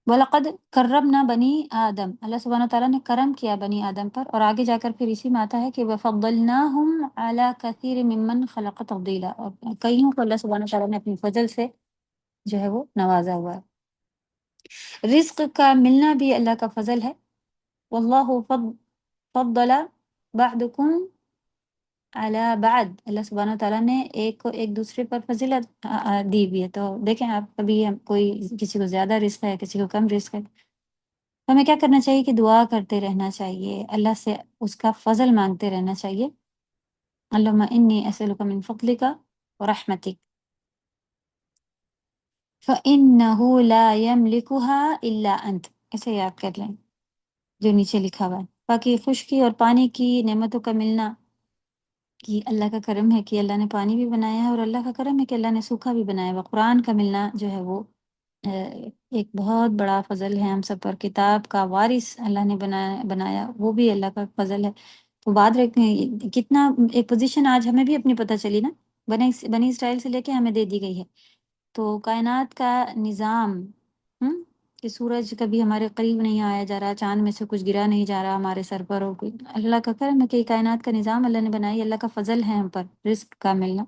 وَلَقَدْ كَرَّمْنَا بنی آدم، اللہ سبحانہ تعالیٰ نے کرم کیا بنی آدم پر، اور آگے جا کر پھر اسی میں آتا ہے کہ وَفَضَّلْنَاهُمْ عَلَى كَثِيرٍ مِّمَّنْ خَلَقَ تَفْضِيلًا، اور کئیوں کو اللہ سبحانہ تعالیٰ نے اپنی فضل سے جو ہے وہ نوازا ہوا ہے۔ رزق کا ملنا بھی اللہ کا فضل ہے۔ وَاللَّهُ فضل بعضکم علی بعد، اللہ سبحانہ تعالیٰ نے ایک کو ایک دوسرے پر فضیلت دی ہوئی ہے۔ تو دیکھیں آپ، کبھی کوئی کسی کو زیادہ رزق ہے، کسی کو کم رزق ہے، تو ہمیں کیا کرنا چاہیے کہ دعا کرتے رہنا چاہیے، اللہ سے اس کا فضل مانگتے رہنا چاہیے۔ اللہم انی اسألک من فضلک ورحمتک فإنہ لا یملکها الا انت، اسے یاد کر لیں جو نیچے لکھا ہوا ہے۔ باقی خشکی اور پانی کی نعمتوں کا ملنا کہ اللہ کا کرم ہے کہ اللہ نے پانی بھی بنایا ہے، اور اللہ کا کرم ہے کہ اللہ نے سوکھا بھی بنایا ہے۔ قرآن کا ملنا جو ہے وہ ایک بہت بڑا فضل ہے ہم سب پر۔ کتاب کا وارث اللہ نے بنایا، وہ بھی اللہ کا فضل ہے۔ تو بات رکھیں کتنا ایک پوزیشن آج ہمیں بھی اپنی پتہ چلی نا، بنی اسرائیل سے لے کے ہمیں دے دی گئی ہے۔ تو کائنات کا نظام، کہ سورج کبھی ہمارے قریب نہیں آیا جا رہا، چاند میں سے کچھ گرا نہیں جا رہا ہمارے سر پر، اور کوئی اللہ کا کرم ہے کہ کائنات کا نظام اللہ نے بنائی، اللہ کا فضل ہے ہم پر رزق کا ملنا۔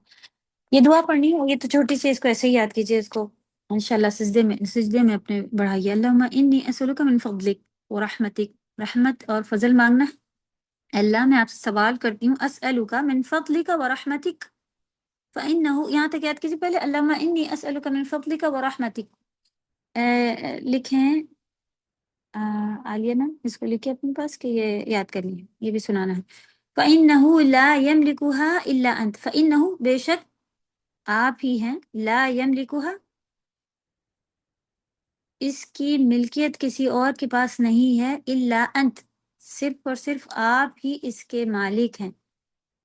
یہ دعا پڑھنی ہے، یہ تو چھوٹی سی، اس کو ایسے ہی یاد کیجئے، اس کو انشاءاللہ سجدے میں اپنے بڑھائیے۔ اللہم انی اسألک من فضلک ورحمتک، رحمت اور فضل مانگنا ہے۔ اللہ میں آپ سے سوال کرتی ہوں، اسألک من فضلک ورحمتک فإنہ، یہاں تک یاد کیجیے پہلے، اللہم انی اسألک من فضلک ورحمتک۔ لکھیں عالیہ نا، اس کو لکھیں اپنے پاس کہ یہ یاد کرنی ہے، یہ بھی سنانا ہے۔ فإنہ لا یملکها الا انت، فإنہ بے شک آپ ہی ہیں، لا یملکها اس کی ملکیت کسی اور کے پاس نہیں ہے، الا انت صرف اور صرف آپ ہی اس کے مالک ہیں۔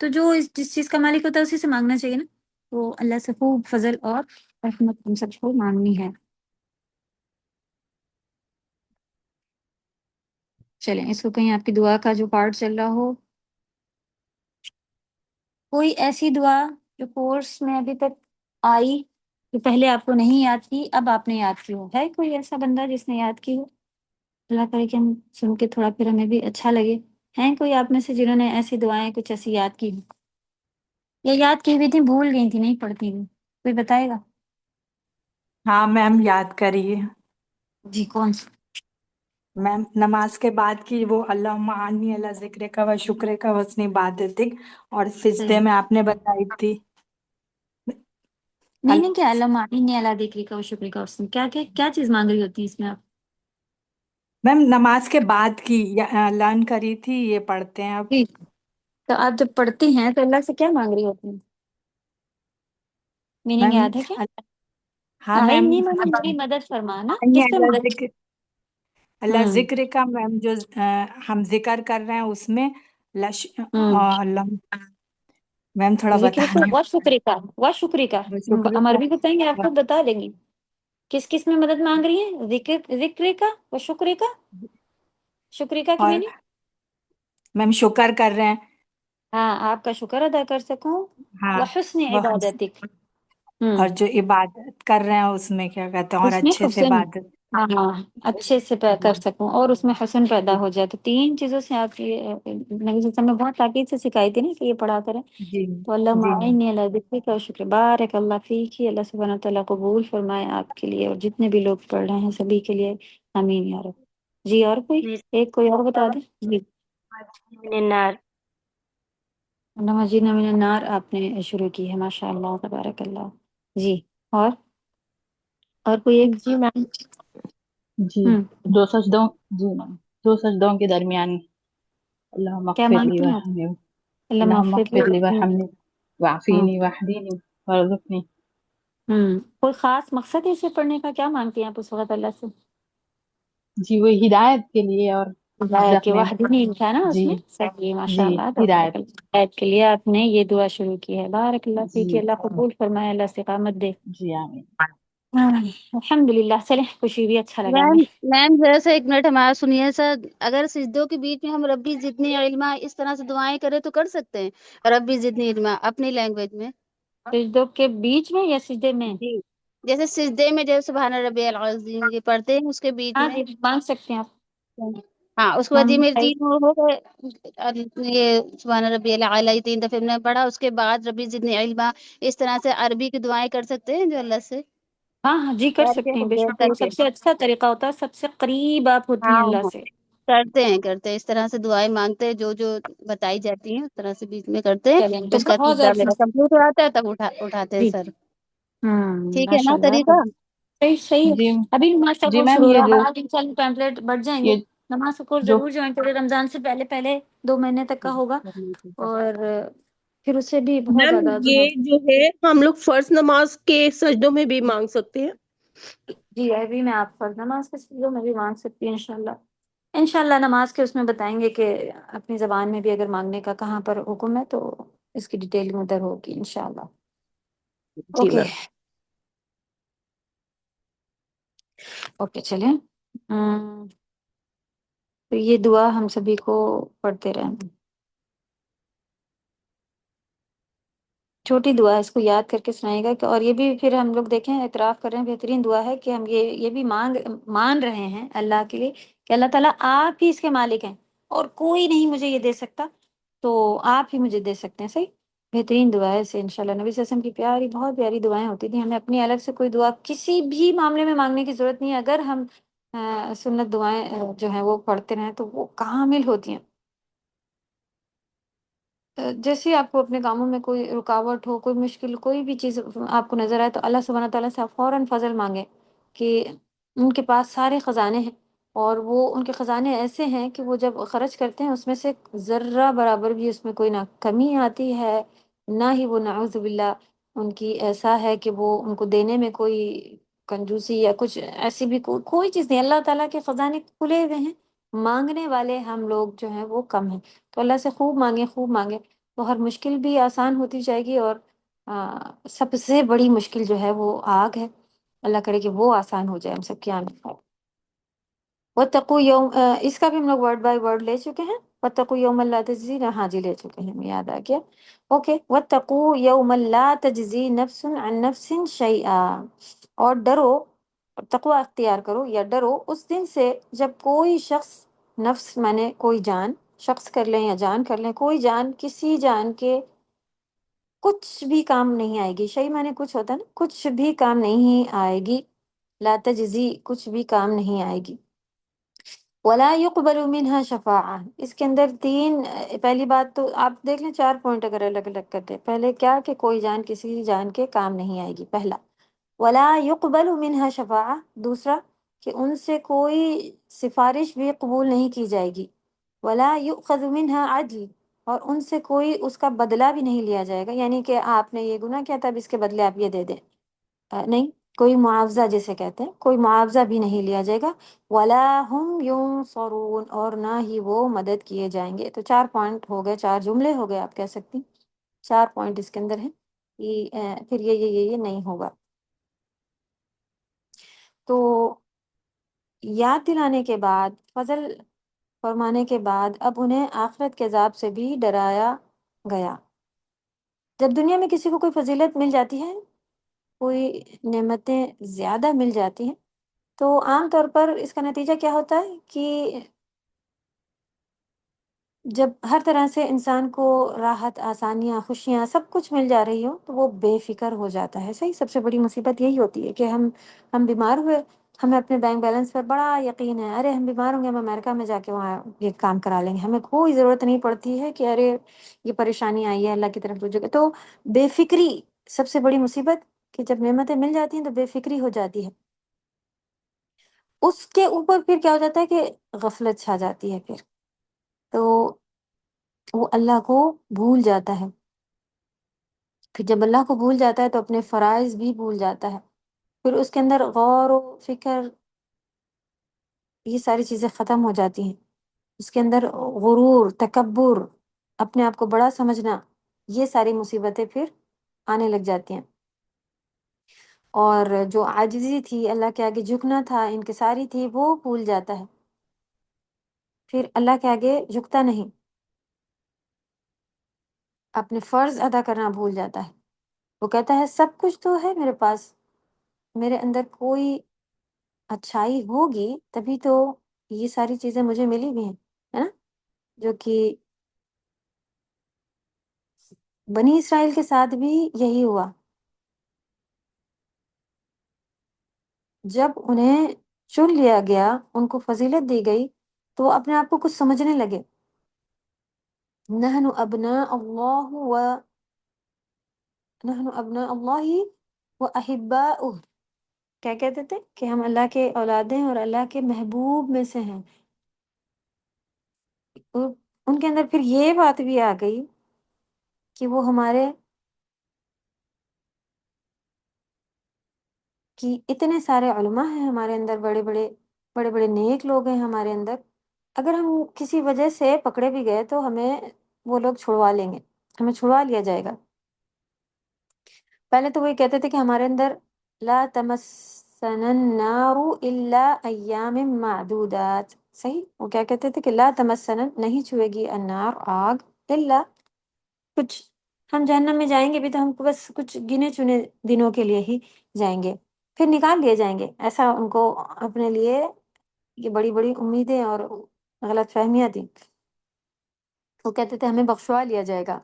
تو جو جس چیز کا مالک ہوتا ہے اسی سے مانگنا چاہیے نا، تو اللہ سے خوب فضل اور رحمت ہم سب کو مانگنی ہے۔ چلیں اس کو کہیں آپ کی دعا کا جو پارٹ چل رہا ہو، کوئی ایسی دعا جو کورس میں ابھی تک آئی جو پہلے آپ کو نہیں یاد کی، اب آپ نے یاد کی ہو، ہے کوئی ایسا بندہ جس نے یاد کی ہو؟ اللہ کرے کہ ہم سن کے تھوڑا پھر ہمیں بھی اچھا لگے۔ ہیں کوئی آپ میں سے جنہوں نے ایسی دعائیں کچھ ایسی یاد کی ہوں، یا یاد کی ہوئی تھی بھول گئی تھی نہیں پڑھتی ہوئی؟ کوئی بتائے گا؟
ہاں میم، یاد کریے
جی کون سی؟
میم، نماز کے بعد کی وہ اللہم اعنی علی ذکرک و شکرک و حسن عبادتک، اور سجدے میں آپ نے بتائی تھی
نہیں نہیں، کیا اللہ معینی اللہ دیکھ کا وہ شکر کا اس نے کیا چیز مانگ رہی ہوتی ہے اس میں آپ؟
میم نماز کے بعد کی لرن کری تھی، یہ پڑھتے ہیں اب۔
جی، تو آپ جب پڑھتی ہیں تو اللہ سے کیا مانگ رہی ہوتی ہیں؟ میننگ
میم
یاد ہے کیا؟
ہاں میم،
نہیں مانا میری مدد فرمانا،
اعنی
کس پہ
علی
مدد؟
ذکر، اللہ ذکر کا میم جو ہم ذکر کر رہے ہیں اس میں اللہ میم تھوڑا
ذکر
بتا
کا
دیں۔
و شکری کا
شکر
امر
کا
بھی بتائیں گے، آپ کو بتا دیں گی کس میں مدد مانگ رہی ہیں؟ ذکر کا و شکر کا کی
اور
میننگ؟
میم شکر کر رہے ہیں،
ہاں، آپ کا شکر ادا کر سکوں،
ہاں،
وحسن
بہت،
عبادتک،
اور جو عبادت کر رہے ہیں اس میں کیا کہتے ہیں، اور
اس میں
اچھے سے
حسن،
عبادت۔
ہاں اچھے سے کر سکوں اور اس میں حسن پیدا ہو جائے۔ تو تین چیزوں سے آپ کی نبی صلی اللہ علیہ وسلم نے بہت تاکید سے سکھائی تھی نا کہ یہ پڑھا کریں۔
جی
تو اللہ
جی میم،
معینی اللہ ذکر کا شکر، بارک اللہ فیک، اللہ سبحانہ تعالیٰ قبول فرمائے آپ کے لیے اور جتنے بھی لوگ پڑھ رہے ہیں سبھی کے لیے، آمین یا رب۔ جی اور کوئی اور بتا دیں؟ جی،
من النار۔
اللہ مجیدنا من النار آپ نے شروع کی ہے، ماشاء اللہ تبارک اللہ۔ جی، اور کوئی ایک؟
جی میم،
جی،
ہوں
دو سجدوں، جی میم، دو سجدوں کے درمیان اللہم
کیا
اغفر لی
مانگتی ہیں آپ؟
ورحمنی،
اللہ
اللہم
مغفر
اغفر لی
لی۔
ورحمنی وعافینی واہدینی وارزقنی۔
کوئی خاص مقصد ہے اسے پڑھنے کا؟ کیا مانگتی ہیں آپ اس وقت اللہ سے؟
جی، وہ ہدایت کے لیے اور
ہدایت کے
اپنے،
وحدانی تھا نا اس
جی
میں، صحیح، ماشاء
جی،
اللہ
ہدایت،
تبارک اللہ، ہدایت کے لیے آپ نے یہ دعا شروع کی ہے، بارک اللہ
جی
فیک، اللہ قبول فرمائے، اللہ استقامت دے۔
جی، آمین۔
الحمد للہ، چلیں خوشی بھی، اچھا لگا
میم
ہمیں۔
میم ذرا سا ایک منٹ ہمارا سنیے سر، اگر سجدوں کے بیچ میں ہم ربی زدنی علما اس طرح سے دعائیں کریں تو کر سکتے ہیں؟ ربی زدنی علما اپنی لینگویج میں؟
سجدوں کے بیچ میں یا سجدے میں؟
جی، جیسے سجدے میں جو سبحان ربی العظیم یہ پڑھتے ہیں اس کے بیچ
ہاں
میں،
جی مانگ سکتے ہیں آپ.
ہاں اس کے بعد یہ میرے
ہم
3 ہو گئے، یہ سبحان ربی الاعلیٰ 3 دفعہ میں نے پڑھا، اس کے بعد ربی زدنی علما، اس طرح سے عربی کی دعائیں کر سکتے ہیں جو اللہ سے
ہاں ہاں جی کر
کر
سکتے ہیں، بے
کے
شک
کر
وہ
کے
سب سے اچھا طریقہ ہوتا ہے، سب سے قریب آپ ہوتی
ہاں
ہیں اللہ
ہاں
سے.
کرتے ہیں اس طرح سے دعائیں مانگتے ہیں جو بتائی جاتی ہیں اس طرح سے بیچ میں کرتے ہیں،
چلیں
پھر
تو
اس کا
بہت
سجدہ
زیادہ
میرا کمپلیٹ ہو جاتا ہے، تب اٹھاتے ہیں
جی.
سر. ٹھیک ہے
ماشاء
نا
اللہ
طریقہ؟
صحیح صحیح ہے.
جی
ابھی نماز
جی
سکور
میم
شروع ہو
یہ
رہا
جو
ہے، آج انشاءاللہ پیمپلیٹ بڑھ جائیں گے.
یہ
نماز سکور
جو
ضرور جوائن کرے، رمضان سے پہلے پہلے 2 مہینے تک کا ہوگا، اور پھر اس سے بھی بہت
میم
زیادہ جو ہے.
یہ جو ہے ہم لوگ فرض نماز کے سجدوں میں بھی مانگ سکتے ہیں؟
جی ابھی میں آپ فرض نماز کے سجدوں میں بھی مانگ سکتی ہوں انشاءاللہ. انشاءاللہ نماز کے اس میں بتائیں گے کہ اپنی زبان میں بھی اگر مانگنے کا کہاں پر حکم ہے تو اس کی ڈیٹیل ادھر ہوگی انشاءاللہ.
جی
اوکے
میم.
اوکے چلیں. تو یہ دعا ہم سبھی کو پڑھتے رہیں. چھوٹی دعا ہے، اس کو یاد کر کے سنائے گا کہ، اور یہ بھی پھر ہم لوگ دیکھیں اعتراف کر رہے ہیں، بہترین دعا ہے کہ ہم یہ بھی مان رہے ہیں اللہ کے لیے کہ اللہ تعالیٰ آپ ہی اس کے مالک ہیں اور کوئی نہیں مجھے یہ دے سکتا، تو آپ ہی مجھے دے سکتے ہیں. صحیح بہترین دعا ہے اسے انشاءاللہ. نبی صلی اللہ علیہ وسلم کی پیاری بہت پیاری دعائیں ہوتی تھیں. ہمیں اپنی الگ سے کوئی دعا کسی بھی معاملے میں مانگنے کی ضرورت نہیں ہے. اگر ہم سنت دعائیں جو ہیں وہ پڑھتے رہیں تو وہ کامل ہوتی ہیں. جیسے آپ کو اپنے کاموں میں کوئی رکاوٹ ہو، کوئی مشکل، کوئی بھی چیز آپ کو نظر آئے تو اللہ سبحانہ تعالیٰ سے آپ فوراً فضل مانگیں کہ ان کے پاس سارے خزانے ہیں، اور وہ ان کے خزانے ایسے ہیں کہ وہ جب خرچ کرتے ہیں اس میں سے ذرہ برابر بھی اس میں کوئی نہ کمی آتی ہے، نہ ہی وہ نعوذ باللہ ان کی ایسا ہے کہ وہ ان کو دینے میں کوئی کنجوسی یا کچھ ایسی بھی کوئی چیز نہیں. اللہ تعالیٰ کے خزانے کھلے ہوئے ہیں، مانگنے والے ہم لوگ جو ہیں وہ کم ہیں. تو اللہ سے خوب مانگیں، خوب مانگیں، تو ہر مشکل بھی آسان ہوتی جائے گی. اور سب سے بڑی مشکل جو ہے وہ آگ ہے، اللہ کرے کہ وہ آسان ہو جائے ہم سب کی آمین. واتقوا یوم، اس کا بھی ہم لوگ ورڈ بائی ورڈ لے چکے ہیں. واتقوا یوم لا تجزی، ہاں جی لے چکے ہیں، ہمیں یاد آ گیا. اوکے. واتقوا یوم لا تجزی نفس عن نفس شیئا، اور ڈرو، تقوی اختیار کرو یا ڈرو اس دن سے جب کوئی شخص، نفس مانے کوئی جان، شخص کر لیں یا جان کر لیں، کوئی جان کسی جان کے کچھ بھی کام نہیں آئے گی. شیء مانے کچھ ہوتا ہے نا، کچھ بھی کام نہیں آئے گی. لا تجزی کچھ بھی کام نہیں آئے گی. ولا يقبل منها شفاعہ، اس کے اندر 3، پہلی بات تو آپ دیکھ لیں 4 پوائنٹ اگر الگ الگ کرتے. پہلے کیا کہ کوئی جان کسی جان کے کام نہیں آئے گی، پہلا. ولا يقبل منها شفاعہ، دوسرا کہ ان سے کوئی سفارش بھی قبول نہیں کی جائے گی. ولا يؤخذ منها عدل، اور ان سے کوئی اس کا بدلہ بھی نہیں لیا جائے گا، یعنی کہ آپ نے یہ گناہ کیا تھا اب اس کے بدلے آپ یہ دے دیں، نہیں، کوئی معاوضہ جسے کہتے ہیں، کوئی معاوضہ بھی نہیں لیا جائے گا. ولا هم ينصرون، اور نہ ہی وہ مدد کیے جائیں گے. تو 4 پوائنٹ ہو گئے، 4 جملے ہو گئے آپ کہہ سکتی. 4 پوائنٹ اس کے اندر ہیں کہ پھر یہ نہیں ہوگا. تو یاد دلانے کے بعد، فضل فرمانے کے بعد، اب انہیں آخرت کے عذاب سے بھی ڈرایا گیا. جب دنیا میں کسی کو کوئی فضیلت مل جاتی ہے، کوئی نعمتیں زیادہ مل جاتی ہیں، تو عام طور پر اس کا نتیجہ کیا ہوتا ہے کہ جب ہر طرح سے انسان کو راحت، آسانیاں، خوشیاں، سب کچھ مل جا رہی ہو تو وہ بے فکر ہو جاتا ہے. صحیح سب سے بڑی مصیبت یہی ہوتی ہے کہ ہم بیمار ہوئے، ہمیں اپنے بینک بیلنس پر بڑا یقین ہے، ارے ہم بیمار ہوں گے، ہم امریکہ میں جا کے وہاں یہ کام کرا لیں گے، ہمیں کوئی ضرورت نہیں پڑتی ہے کہ ارے یہ پریشانی آئی ہے اللہ کی طرف رجوع. تو بے فکری سب سے بڑی مصیبت، کہ جب نعمتیں مل جاتی ہیں تو بے فکری ہو جاتی ہے. اس کے اوپر پھر کیا ہو جاتا ہے کہ غفلت چھا جاتی ہے، پھر تو وہ اللہ کو بھول جاتا ہے. پھر جب اللہ کو بھول جاتا ہے تو اپنے فرائض بھی بھول جاتا ہے. پھر اس کے اندر غور و فکر، یہ ساری چیزیں ختم ہو جاتی ہیں. اس کے اندر غرور، تکبر، اپنے آپ کو بڑا سمجھنا، یہ ساری مصیبتیں پھر آنے لگ جاتی ہیں. اور جو عاجزی تھی، اللہ کے آگے جھکنا تھا، انکساری تھی، وہ بھول جاتا ہے. پھر اللہ کے آگے جھکتا نہیں، اپنے فرض ادا کرنا بھول جاتا ہے. وہ کہتا ہے سب کچھ تو ہے میرے پاس، میرے اندر کوئی اچھائی ہوگی تبھی تو یہ ساری چیزیں مجھے ملی بھی ہیں، ہے نا، جو کہ بنی اسرائیل کے ساتھ بھی یہی ہوا۔ جب انہیں چن لیا گیا، ان کو فضیلت دی گئی، تو وہ اپنے آپ کو کچھ سمجھنے لگے۔ نحن ابناء اللہ و نحن ابناء اللہ و احباؤہ، کیا کہتے تھے کہ ہم اللہ کے اولادیں اور اللہ کے محبوب میں سے ہیں۔ اور ان کے اندر پھر یہ بات بھی آ گئی کہ وہ ہمارے کہ اتنے سارے علماء ہیں ہمارے اندر، بڑے بڑے نیک لوگ ہیں ہمارے اندر، اگر ہم کسی وجہ سے پکڑے بھی گئے تو ہمیں وہ لوگ چھڑوا لیں گے، ہمیں چھڑوا لیا جائے گا۔ پہلے تو وہ یہ کہتے تھے کہ ہمارے اندر لا تمسن النار الا ایام معدودات، صحیح، وہ کیا کہتے تھے کہ لا تمسن، نہیں چھوئے گی النار، آگ، الا کچھ، ہم جہنم میں جائیں گے بھی تو ہم کو بس کچھ گنے چنے دنوں کے لیے ہی جائیں گے، پھر نکال لیے جائیں گے، ایسا ان کو اپنے لیے یہ بڑی بڑی امیدیں اور غلط فہمیاں تھیں۔ وہ کہتے تھے ہمیں بخشوا لیا جائے گا،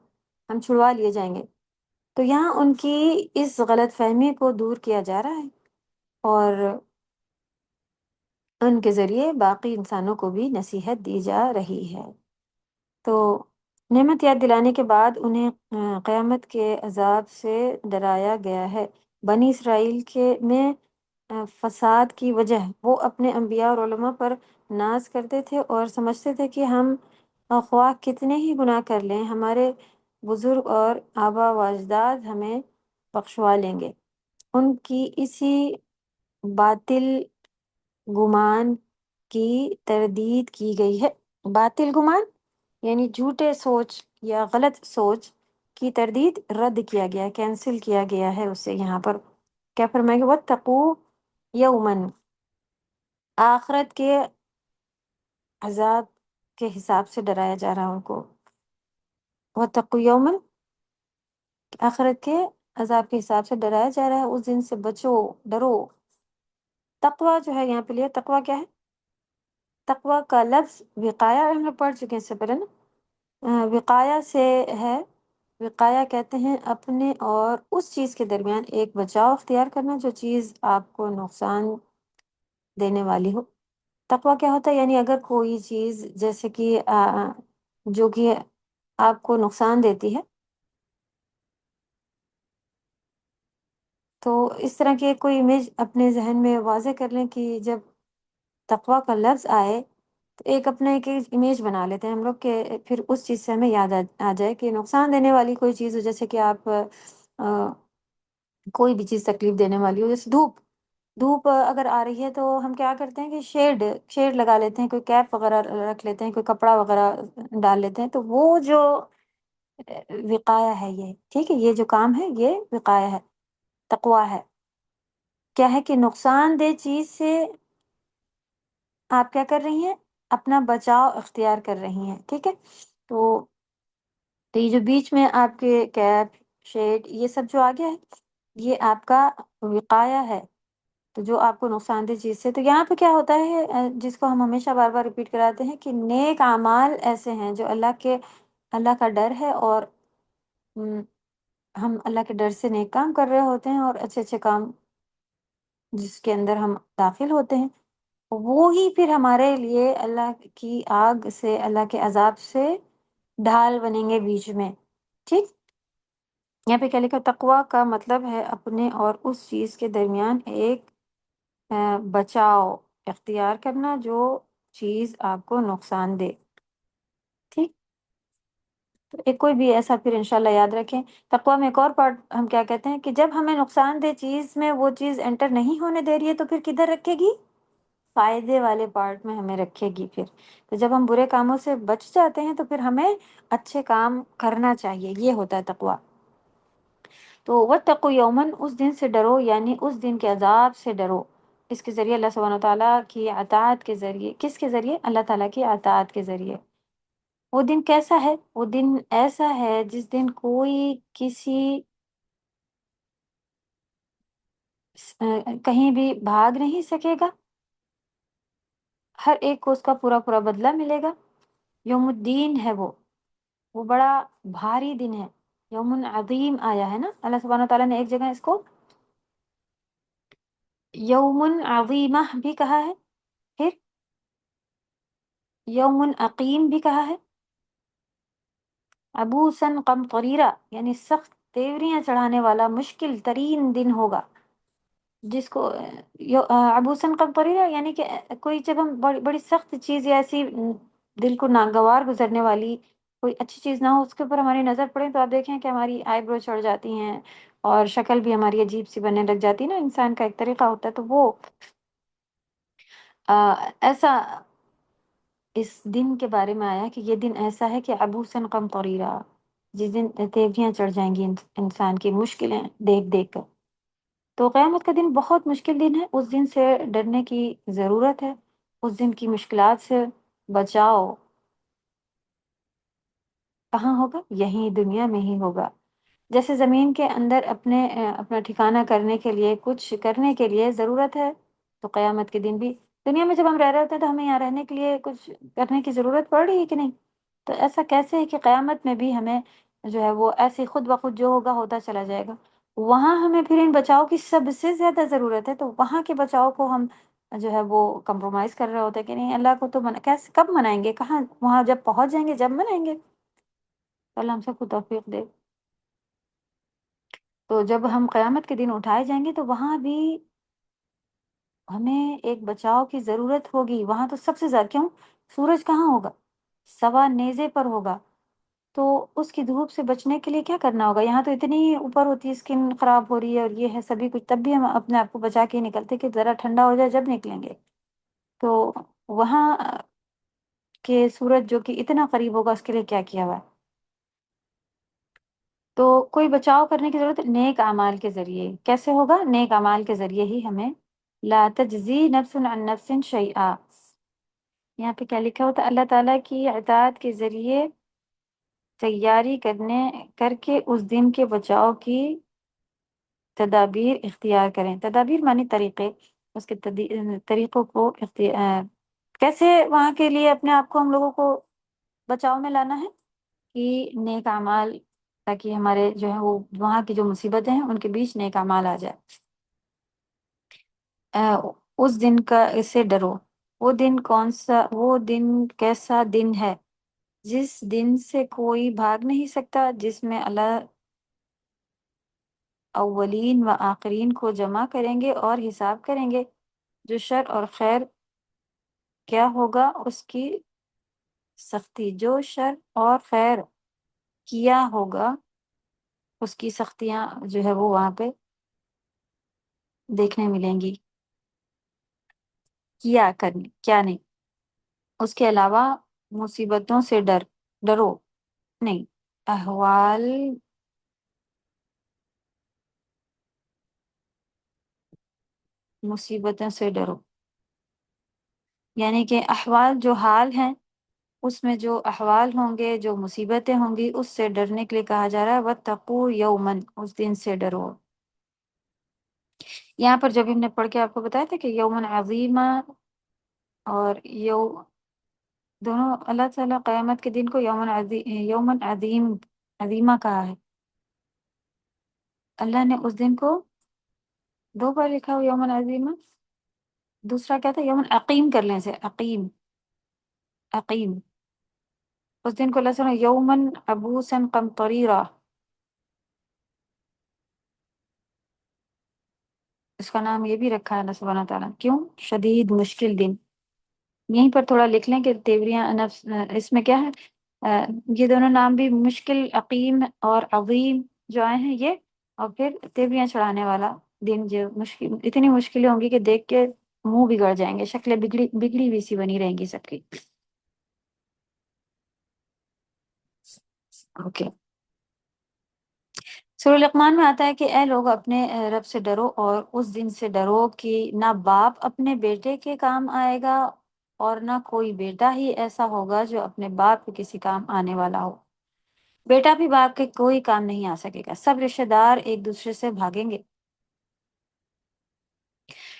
ہم چھڑوا لیے جائیں گے۔ تو یہاں ان کی اس غلط فہمی کو دور کیا جا رہا ہے، اور ان کے ذریعے باقی انسانوں کو بھی نصیحت دی جا رہی ہے۔ تو نعمت یاد دلانے کے بعد انہیں قیامت کے عذاب سے ڈرایا گیا ہے۔ بنی اسرائیل کے میں فساد کی وجہ وہ اپنے انبیاء اور علماء پر ناز کرتے تھے اور سمجھتے تھے کہ ہم خواہ کتنے ہی گناہ کر لیں، ہمارے بزرگ اور آبا و اجداد ہمیں بخشوا لیں گے۔ ان کی اسی باطل گمان کی تردید کی گئی ہے۔ باطل گمان یعنی جھوٹے سوچ یا غلط سوچ کی تردید، رد کیا گیا، کینسل کیا گیا ہے اسے۔ یہاں پر کیا فرمائے گا، وَاتَّقُوا یومن، آخرت کے عذاب کے حساب سے ڈرایا جا رہا ہے ان کو۔ وَاتَّقُوا یومن، آخرت کے عذاب کے حساب سے ڈرایا جا رہا ہے، اس دن سے بچو، ڈرو۔ تقوی جو ہے یہاں پہ لیا، تقوی کیا ہے؟ تقوی کا لفظ وقایا، ہم لوگ پڑھ چکے ہیں اس سے پہلے نا، وقایا سے ہے۔ وقایا کہتے ہیں اپنے اور اس چیز کے درمیان ایک بچاؤ اختیار کرنا جو چیز آپ کو نقصان دینے والی ہو۔ تقوی کیا ہوتا ہے؟ یعنی اگر کوئی چیز جیسے کہ جو کہ آپ کو نقصان دیتی ہے، تو اس طرح کی کوئی امیج اپنے ذہن میں واضح کر لیں کہ جب تقوی کا لفظ آئے تو ایک اپنا ایک امیج بنا لیتے ہیں ہم لوگ کہ پھر اس چیز سے ہمیں یاد آ جائے کہ نقصان دینے والی کوئی چیز ہو، جیسے کہ آپ کوئی بھی چیز تکلیف دینے والی ہو، جیسے دھوپ اگر آ رہی ہے تو ہم کیا کرتے ہیں کہ شیڈ لگا لیتے ہیں، کوئی کیپ وغیرہ رکھ لیتے ہیں، کوئی کپڑا وغیرہ ڈال لیتے ہیں، تو وہ جو وقایا ہے، یہ ٹھیک ہے، یہ جو کام ہے یہ وقایا ہے، تقوی ہے۔ کیا ہے کہ نقصان دہ چیز سے آپ کیا کر رہی ہیں؟ اپنا بچاؤ اختیار کر رہی ہیں، ٹھیک ہے۔ تو یہ جو بیچ میں آپ کے کیپ، شیڈ، یہ سب جو آگے ہے، یہ آپ کا وقایا ہے، تو جو آپ کو نقصان دہ چیز سے۔ تو یہاں پہ کیا ہوتا ہے، جس کو ہم ہمیشہ بار بار ریپیٹ کراتے ہیں کہ نیک اعمال ایسے ہیں جو اللہ کا ڈر ہے، اور ہم اللہ کے ڈر سے نیک کام کر رہے ہوتے ہیں، اور اچھے اچھے کام جس کے اندر ہم داخل ہوتے ہیں، وہی پھر ہمارے لیے اللہ کی آگ سے، اللہ کے عذاب سے ڈھال بنیں گے بیچ میں، ٹھیک۔ یہاں پہ کیا لکھا، تقوی کا مطلب ہے اپنے اور اس چیز کے درمیان ایک بچاؤ اختیار کرنا جو چیز آپ کو نقصان دے، ٹھیک۔ تو ایک کوئی بھی ایسا پھر انشاءاللہ یاد رکھیں۔ تقوی میں ایک اور پارٹ ہم کیا کہتے ہیں کہ جب ہمیں نقصان دہ چیز میں وہ چیز انٹر نہیں ہونے دے رہی ہے تو پھر کدھر رکھے گی؟ فائدے والے پارٹ میں ہمیں رکھے گی پھر۔ تو جب ہم برے کاموں سے بچ جاتے ہیں تو پھر ہمیں اچھے کام کرنا چاہیے، یہ ہوتا ہے تقوی۔ تو واتقوا یومن، اس دن سے ڈرو، یعنی اس دن کے عذاب سے ڈرو۔ اس کے ذریعے اللہ سبحانہ وتعالیٰ کی اطاعت کے ذریعے، کس کے ذریعے؟ اللہ تعالیٰ کی اطاعت کے ذریعے۔ وہ دن کیسا ہے؟ وہ دن ایسا ہے جس دن کوئی کسی کہیں بھی بھاگ نہیں سکے گا، ہر ایک کو اس کا پورا پورا بدلہ ملے گا۔ یوم الدین ہے وہ بڑا بھاری دن ہے، یوم عظیم آیا ہے نا، اللہ سبحانہ تعالیٰ نے ایک جگہ اس کو یوم عظیمہ بھی کہا ہے، پھر یوم عقیم بھی کہا ہے، عبوسن قمطریرہ یعنی سخت تیوریاں چڑھانے والا مشکل ترین دن ہوگا، جس کو عبوسن قمطریرہ یعنی کہ کوئی جب ہم بڑی سخت چیز یا ایسی دل کو ناگوار گزرنے والی کوئی اچھی چیز نہ ہو، اس کے اوپر ہماری نظر پڑے تو آپ دیکھیں کہ ہماری آئی برو چڑھ جاتی ہیں اور شکل بھی ہماری عجیب سی بننے لگ جاتی ہے نا، انسان کا ایک طریقہ ہوتا ہے، تو وہ ایسا اس دن کے بارے میں آیا کہ یہ دن ایسا ہے کہ عبوسن قمطریرہ، جس دن تیوریاں چڑھ جائیں گی انسان کی مشکلیں دیکھ دیکھ کر۔ تو قیامت کا دن بہت مشکل دن ہے، اس دن سے ڈرنے کی ضرورت ہے، اس دن کی مشکلات سے بچاؤ کہاں ہوگا؟ یہیں دنیا میں ہی ہوگا۔ جیسے زمین کے اندر اپنا ٹھکانہ کرنے کے لیے کچھ کرنے کے لیے ضرورت ہے، تو قیامت کے دن بھی دنیا میں جب ہم رہ رہے ہوتے ہیں تو ہمیں یہاں رہنے کے لیے کچھ کرنے کی ضرورت پڑ رہی ہے کہ نہیں؟ تو ایسا کیسے ہے کہ قیامت میں بھی ہمیں جو ہے وہ ایسے خود بخود جو ہوگا ہوتا چلا جائے گا، وہاں ہمیں پھر ان بچاؤ کی سب سے زیادہ ضرورت ہے، تو وہاں کے بچاؤ کو ہم جو ہے وہ کمپرومائز کر رہے ہوتے ہیں کہ نہیں، اللہ کو تو کیسے کب منائیں گے، کہاں، وہاں جب پہنچ جائیں گے جب منائیں گے۔ اللہ ہم سب کو توفیق دے۔ تو جب ہم قیامت کے دن اٹھائے جائیں گے تو وہاں بھی ہمیں ایک بچاؤ کی ضرورت ہوگی، وہاں تو سب سے زیادہ، کیوں؟ سورج کہاں ہوگا؟ سوا نیزے پر ہوگا، تو اس کی دھوپ سے بچنے کے لیے کیا کرنا ہوگا؟ یہاں تو اتنی اوپر ہوتی ہے، اسکن خراب ہو رہی ہے اور یہ ہے سبھی کچھ، تب بھی ہم اپنے آپ کو بچا کے نکلتے کہ ذرا ٹھنڈا ہو جائے جب نکلیں گے۔ تو وہاں کے سورج جو کہ اتنا قریب ہوگا، اس کے لیے کیا کیا ہوا ہے؟ تو کوئی بچاؤ کرنے کی ضرورت ہے نیک اعمال کے ذریعے۔ کیسے ہوگا؟ نیک اعمال کے ذریعے ہی ہمیں لا تجزی نفس عن نفس شیئا، یہاں پہ کیا لکھا ہوتا ہے؟ اللہ تعالیٰ کی اطاعت کے ذریعے تیاری کر کے اس دن کے بچاؤ کی تدابیر اختیار کریں۔ تدابیر معنی طریقے، اس کے طریقوں کو کیسے وہاں کے لیے اپنے آپ کو ہم لوگوں کو بچاؤ میں لانا ہے کہ نیک اعمال، تاکہ ہمارے جو ہے وہ وہاں کی جو مصیبتیں ہیں ان کے بیچ نیک اعمال آ جائے۔ اس دن کا اسے ڈرو، وہ دن کیسا دن ہے جس دن سے کوئی بھاگ نہیں سکتا، جس میں اللہ اولین و آخرین کو جمع کریں گے اور حساب کریں گے، جو شر اور خیر کیا ہوگا اس کی سختی، جو شر اور خیر کیا ہوگا اس کی سختیاں جو ہے وہ وہاں پہ دیکھنے ملیں گی، کیا نہیں۔ اس کے علاوہ مصیبتوں سے ڈرو نہیں، احوال مصیبتوں سے ڈرو، یعنی کہ احوال جو حال ہیں اس میں جو احوال ہوں گے، جو مصیبتیں ہوں گی، اس سے ڈرنے کے لیے کہا جا رہا ہے وَاتَّقُوا یومًا، اس دن سے ڈرو۔ یہاں پر جب ہم نے پڑھ کے آپ کو بتایا تھا کہ یومن عظیمہ اور دونوں اللہ تعالیٰ قیامت کے دن کو یومن عظیمہ کہا ہے، اللہ نے اس دن کو دو بار لکھا ہو یومن عظیمہ، دوسرا کیا تھا؟ یومن عقیم کر لیں سے، عقیم اس دن کو اللہ تعالیٰ یومن عبوسن قمطریرہ، اس کا نام یہ بھی رکھا ہے اللہ سبحانہ تعالیٰ، کیوں؟ شدید مشکل دن۔ یہیں پر تھوڑا لکھ لیں کہ تیوریاں نفس، اس میں کیا ہے، یہ دونوں نام بھی مشکل، عقیم اور عظیم جو آئے ہیں یہ، اور پھر تیوریاں چڑھانے والا دن، جو مشکل، اتنی مشکلیں ہوں گی کہ دیکھ کے منہ بگڑ جائیں گے، شکلیں بگڑی ہوئی سی بنی رہیں گی سب کی۔ اوکے، سورہ لقمان میں آتا ہے کہ اے لوگ اپنے رب سے ڈرو اور اس دن سے ڈرو کہ نہ باپ اپنے بیٹے کے کام آئے گا اور نہ کوئی بیٹا ہی ایسا ہوگا جو اپنے باپ کے کسی کام آنے والا ہو، بیٹا بھی باپ کے کوئی کام نہیں آ سکے گا، سب رشتہ دار ایک دوسرے سے بھاگیں گے۔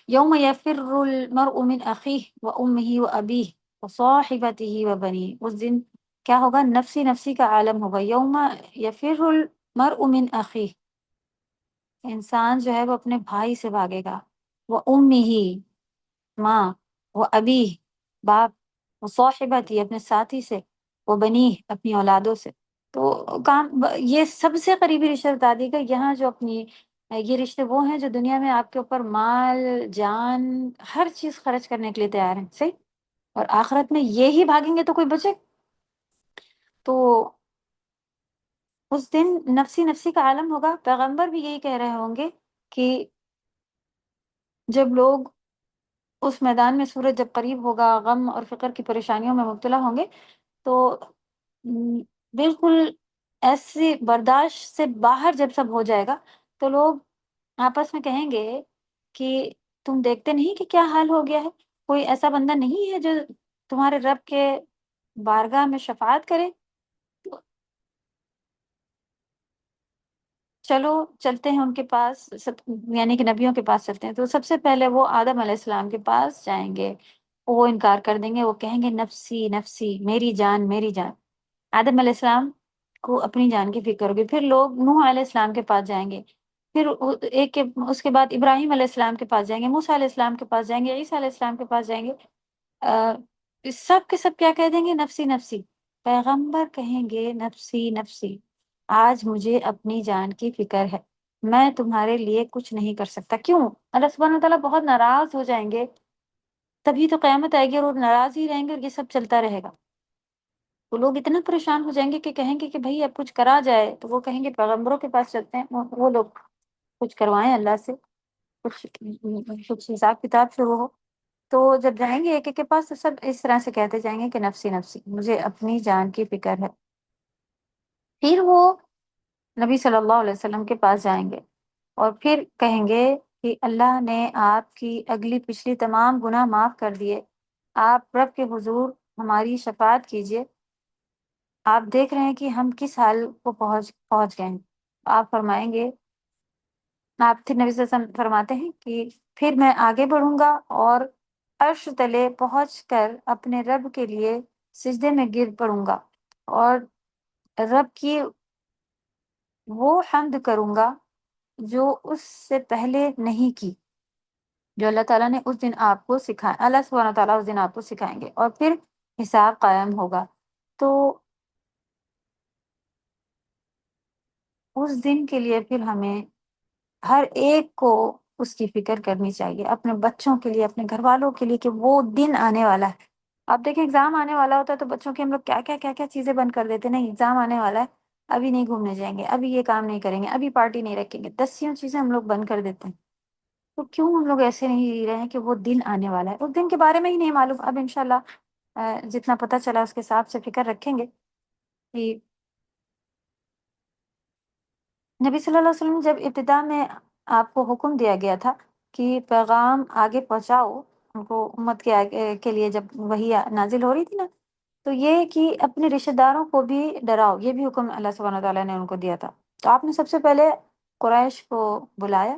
یوم یفر المرء من اخیہ وامہ وابیہ وصاحبتہ وبنیہ، اس دن کیا ہوگا؟ نفسی نفسی کا عالم ہوگا. یوم یفر المرء من اخیہ، انسان جو ہے وہ اپنے بھائی سے بھاگے گا، وامہ ماں، وابیہ باپ، وصاحبتہ اپنے ساتھی سے، وبنیہ اپنی اولادوں سے. تو یہ سب سے قریبی رشتے بتا دی گئی. یہاں جو اپنی یہ رشتے وہ ہیں جو دنیا میں آپ کے اوپر مال جان ہر چیز خرچ کرنے کے لیے تیار ہیں، صحیح، اور آخرت میں یہی بھاگیں گے تو کوئی بچے؟ تو اس دن نفسی نفسی کا عالم ہوگا. پیغمبر بھی یہی کہہ رہے ہوں گے کہ جب لوگ اس میدان میں سورج جب قریب ہوگا، غم اور فقر کی پریشانیوں میں مبتلا ہوں گے، تو بالکل ایسی برداشت سے باہر جب سب ہو جائے گا تو لوگ آپس میں کہیں گے کہ تم دیکھتے نہیں کہ کیا حال ہو گیا ہے؟ کوئی ایسا بندہ نہیں ہے جو تمہارے رب کے بارگاہ میں شفاعت کرے؟ چلو چلتے ہیں ان کے پاس، یعنی کہ نبیوں کے پاس چلتے ہیں. تو سب سے پہلے وہ آدم علیہ السلام کے پاس جائیں گے، وہ انکار کر دیں گے، وہ کہیں گے نفسی نفسی، میری جان میری جان. آدم علیہ السلام کو اپنی جان کی فکر ہوگی. پھر لوگ نوح علیہ السلام کے پاس جائیں گے، پھر اس کے بعد ابراہیم علیہ السلام کے پاس جائیں گے، موسیٰ علیہ السلام کے پاس جائیں گے، عیسیٰ علیہ السلام کے پاس جائیں گے. سب کے سب کیا کہہ دیں گے؟ نفسی نفسی. پیغمبر کہیں گے نفسی نفسی، آج مجھے اپنی جان کی فکر ہے، میں تمہارے لیے کچھ نہیں کر سکتا. کیوں؟ اللہ سبحانہ وتعالیٰ بہت ناراض ہو جائیں گے، تبھی تو قیامت آئے گی، اور وہ ناراض ہی رہیں گے اور یہ سب چلتا رہے گا. تو لوگ اتنا پریشان ہو جائیں گے کہ کہیں گے کہ بھائی اب کچھ کرا جائے. تو وہ کہیں گے پیغمبروں کے پاس چلتے ہیں، وہ لوگ کچھ کروائیں اللہ سے، کچھ حساب کتاب شروع ہو. تو جب جائیں گے ایک ایک کے پاس تو سب اس طرح سے کہتے جائیں گے کہ نفسی نفسی، مجھے اپنی جان کی فکر ہے. پھر وہ نبی صلی اللہ علیہ وسلم کے پاس جائیں گے اور پھر کہیں گے کہ اللہ نے آپ کی اگلی پچھلی تمام گناہ معاف کر دیے، آپ رب کے حضور ہماری شفاعت کیجیے. آپ دیکھ رہے ہیں کہ ہم کس حال کو پہنچ گئے ہیں. آپ فرمائیں گے، آپ پھر نبی صلی اللہ علیہ وسلم فرماتے ہیں کہ پھر میں آگے بڑھوں گا اور عرش تلے پہنچ کر اپنے رب کے لیے سجدے میں گر پڑوں گا اور رب کی وہ حمد کروں گا جو اس سے پہلے نہیں کی، جو اللہ تعالیٰ نے اس دن آپ کو سکھایا. اللہ سبحانہ تعالیٰ اس دن آپ کو سکھائیں گے اور پھر حساب قائم ہوگا. تو اس دن کے لیے پھر ہمیں ہر ایک کو اس کی فکر کرنی چاہیے، اپنے بچوں کے لیے، اپنے گھر والوں کے لیے، کہ وہ دن آنے والا ہے. آپ دیکھیں ایگزام آنے والا ہوتا ہے تو بچوں کے ہم لوگ کیا کیا کیا کیا چیزیں بند کر دیتے. نہیں، ایگزام آنے والا ہے، ابھی نہیں گھومنے جائیں گے، ابھی یہ کام نہیں کریں گے، ابھی پارٹی نہیں رکھیں گے، دسیوں چیزیں ہم لوگ بند کر دیتے ہیں. تو کیوں ہم لوگ ایسے نہیں جی رہے ہیں کہ وہ دن آنے والا ہے؟ اس دن کے بارے میں ہی نہیں معلوم. اب انشاءاللہ جتنا پتہ چلا اس کے حساب سے فکر رکھیں گے. کہ نبی صلی اللہ علیہ وسلم جب ابتدا میں آپ کو حکم دیا گیا تھا کہ پیغام آگے پہنچاؤ ان کو، امت کے آگے کے لیے جب وحی نازل ہو رہی تھی نا، تو یہ کہ اپنے رشتہ داروں کو بھی ڈراؤ، یہ بھی حکم اللہ سبحانہ تعالیٰ نے ان کو دیا تھا. تو آپ نے سب سے پہلے قریش کو بلایا.